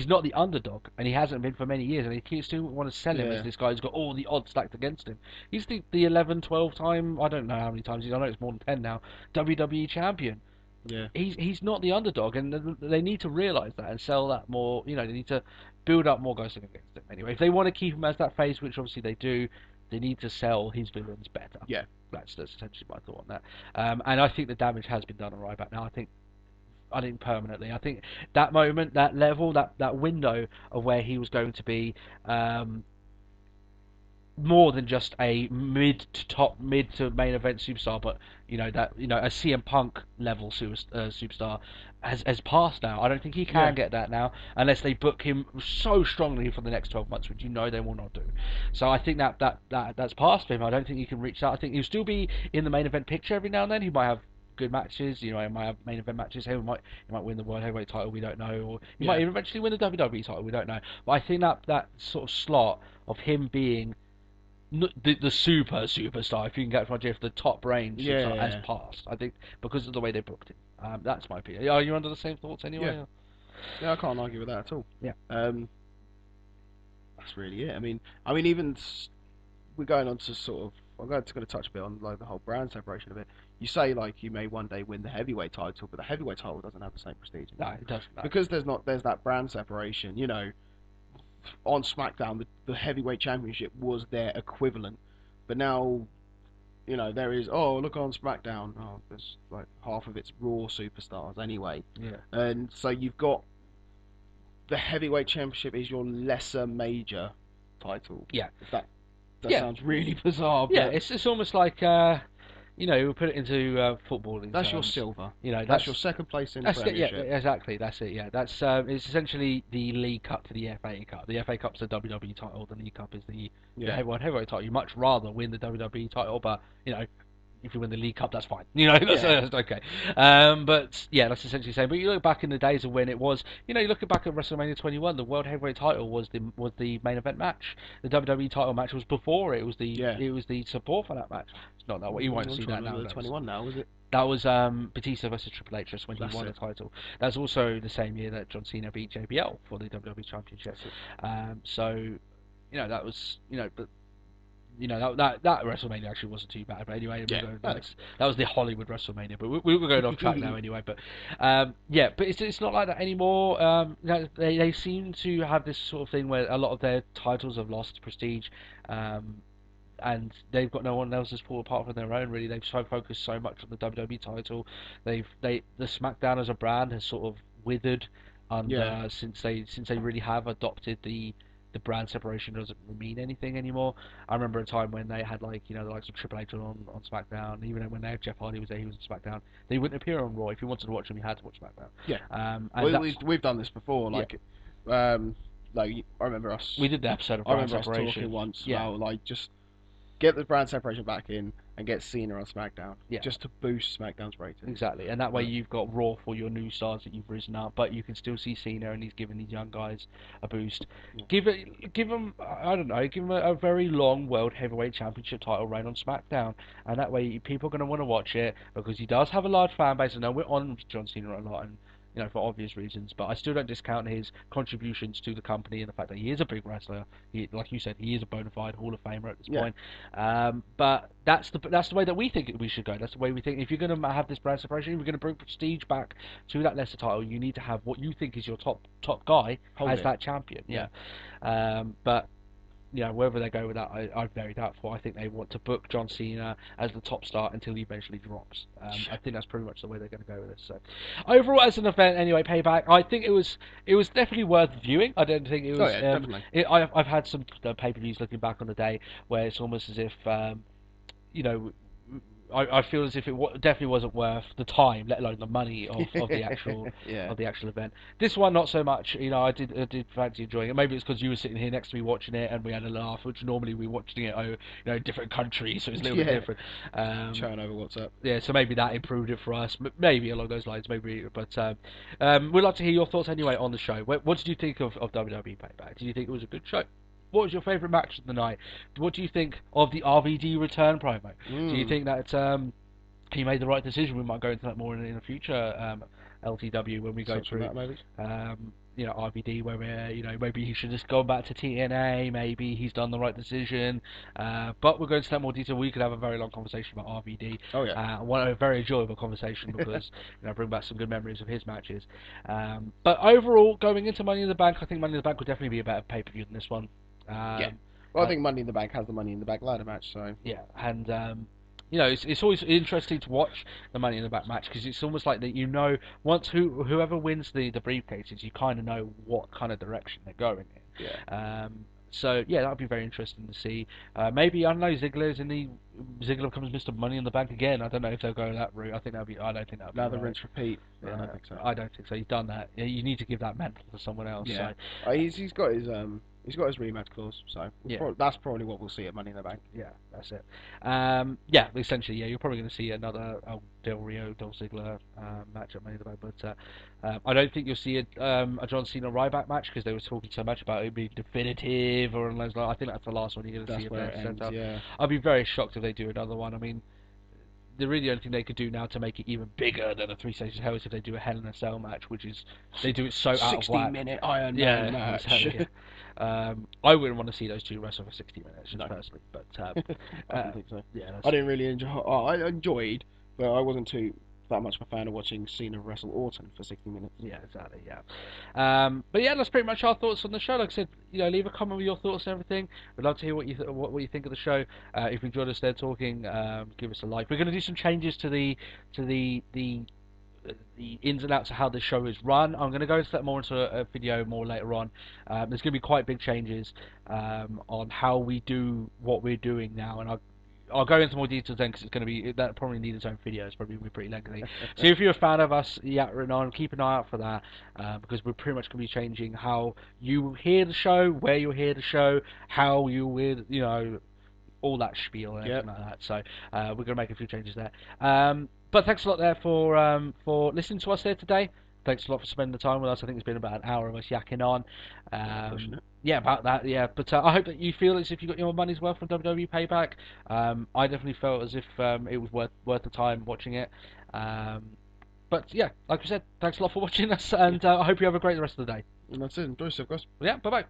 not the underdog, and he hasn't been for many years, and they still want to sell him as this guy who's got all the odds stacked against him. He's the 11, 12 time, I don't know how many times I know it's more than 10 now, WWE champion. Yeah. He's not the underdog, and they need to realise that and sell that more. They need to build up more guys against him. Anyway, if they want to keep him as that face, which obviously they do, they need to sell his villains better. Yeah. That's essentially my thought on that. And I think the damage has been done on Ryback now. I think permanently. I think that moment, that level, that window of where he was going to be more than just a mid to main event superstar, but a CM Punk level superstar has passed now. I don't think he can get that now unless they book him so strongly for the next 12 months, which they will not do. So I think that's passed for him. I don't think he can reach that. I think he'll still be in the main event picture every now and then. He might have good matches, he might have main event matches. He might win the World Heavyweight title, we don't know, or he might even eventually win the WWE title, we don't know. But I think that sort of slot of him being the superstar, if you can get my drift, the top range has passed. I think because of the way they booked it. That's my opinion. Are you under the same thoughts anyway? Yeah, I can't argue with that at all. Yeah. That's really it. I mean, even we're going on to sort of. I'm going to touch a bit on like the whole brand separation of it. You say like you may one day win the heavyweight title, but the heavyweight title doesn't have the same prestige. No, it doesn't. No. Because there's that brand separation. On SmackDown, the heavyweight championship was their equivalent, but now, there is. Oh, look on SmackDown. Oh, there's like half of it's Raw superstars anyway. Yeah. And so you've got the heavyweight championship is your lesser major title. Yeah. That sounds really bizarre. Yeah, but it's almost like we'll put it into footballing. that's terms. your silver. That's your second place in the That's it, yeah, Premiership. exactly. That's it. Yeah, that's it's essentially the League Cup to the FA Cup. The FA Cup's the WWE title. The League Cup is the heavyweight title. You much rather win the WWE title, but if you win the League Cup, that's fine. That's okay. But yeah, that's essentially the same. But you look back in the days of when it was, you look back at WrestleMania 21, the World Heavyweight title was the main event match. The WWE title match was before it. It was the support for that match. It's not that way. You won't see that now. 21 now, was it? That was Batista versus Triple H just when he won the title. That's also the same year that John Cena beat JBL for the WWE Championship. So that was but. That WrestleMania actually wasn't too bad, but anyway, that was the Hollywood WrestleMania. But we were going off track now anyway. But but it's not like that anymore. They seem to have this sort of thing where a lot of their titles have lost prestige, and they've got no one else's pull apart from their own. Really, they've so focused so much on the WWE title. The SmackDown as a brand has sort of withered since they really have adopted the brand separation doesn't mean anything anymore. I remember a time when they had the likes of Triple H on SmackDown. Even when they had Jeff Hardy was there, he was on SmackDown. They wouldn't appear on Raw. If you wanted to watch them, you had to watch SmackDown. Yeah. And we've done this before. I remember us. We did the episode of brand separation. I remember us talking once about just get the brand separation back in and get Cena on SmackDown, just to boost SmackDown's ratings. Exactly, and that way you've got Raw for your new stars that you've risen up, but you can still see Cena, and he's giving these young guys a boost. Yeah. Give them, I don't know, give them a very long World Heavyweight Championship title reign on SmackDown, and that way people are going to want to watch it because he does have a large fan base. I know we're on John Cena a lot, and for obvious reasons, but I still don't discount his contributions to the company and the fact that he is a big wrestler. Like you said, he is a bona fide Hall of Famer at this point. But that's the way that we think we should go. That's the way we think. If you're going to have this brand separation, if you're going to bring prestige back to that lesser title, you need to have what you think is your top guy as that champion. But wherever they go with that, I'm very doubtful. I think they want to book John Cena as the top star until he eventually drops. I think that's pretty much the way they're going to go with this. So, overall, as an event, anyway, Payback, I think it was definitely worth viewing. I don't think it was. Definitely. I've had some pay-per-views looking back on the day where it's almost as if I feel as if it definitely wasn't worth the time, let alone the money Yeah. of the actual event. This one, not so much. I did fancy enjoying it. Maybe it's because you were sitting here next to me watching it, and we had a laugh. Which normally we're watching it, different countries, so it's a little bit Yeah. different. Chatting over WhatsApp. Yeah, so maybe that improved it for us. Maybe along those lines, maybe. But we'd like to hear your thoughts anyway on the show. What did you think of WWE Payback? Did you think it was a good show? What was your favourite match of the night? What do you think of the RVD return promo? Do you Mm. think that he made the right decision? We might go into that more in the future LTW when we go Touch on through that maybe. RVD, where maybe he should just go back to TNA. Maybe he's done the right decision. But we're going into that more detail. We could have a very long conversation about RVD. Oh yeah. A very enjoyable conversation because bring back some good memories of his matches. But overall, going into Money in the Bank, I think Money in the Bank would definitely be a better pay per view than this one. Yeah. Well, I think Money in the Bank has the Money in the Bank ladder match, so yeah, and it's always interesting to watch the Money in the Bank match because it's almost like that. Once whoever wins the briefcases, you kind of know what kind of direction they're going in. yeah. So yeah, that would be very interesting to see. Maybe I don't know. Ziggler becomes Mr. Money in the Bank again. I don't know if they'll go that route. I don't think that'll be Another right. rinse repeat. I don't think so. I don't think so. He's done that. You need to give that mantle to someone else. Yeah. So. He's got his rematch clause, so Yeah. that's probably what we'll see at Money in the Bank. Yeah, that's it. Essentially, you're probably going to see another Del Rio, Dolph Ziggler match at Money in the Bank, but I don't think you'll see a John Cena Ryback match because they were talking so much about it being definitive or those. I think that's the last one you're going to see. That's where it ends. Yeah. I'd be very shocked if they do another one. I mean, the really only thing they could do now to make it even bigger than a Three Stages of Hell is if they do a Hell in a Cell match, which is they do it so out of whack. 60-minute Iron Man match. Exactly. I wouldn't want to see those two wrestle for 60 minutes, just personally. But I don't think so. Yeah, I didn't really enjoy. I enjoyed, but I wasn't too that much of a fan of watching Cena wrestle Orton for 60 minutes. Yeah, exactly. Yeah. But yeah, that's pretty much our thoughts on the show. Like I said, leave a comment with your thoughts and everything. We'd love to hear what you think of the show. If you enjoyed us there talking, give us a like. We're going to do some changes to the ins and outs of how the show is run. I'm going to go into that more into a video more later on. There's going to be quite big changes on how we do what we're doing now, and I'll go into more details then because it's going to be that probably need its own video. It's probably going to be pretty lengthy. So if you're a fan of us yattering on, keep an eye out for that because we're pretty much going to be changing how you hear the show, where you hear the show, how you will, all that spiel and everything like that. So we're going to make a few changes there. But thanks a lot there for listening to us here today. Thanks a lot for spending the time with us. I think it's been about an hour of us yakking on. Yeah, about that. Yeah, but I hope that you feel as if you got your money's worth from WWE Payback. I definitely felt as if it was worth the time watching it. But yeah, like I said, thanks a lot for watching us, and I hope you have a great rest of the day. And that's it. Enjoy yourself, guys. Yeah, bye bye.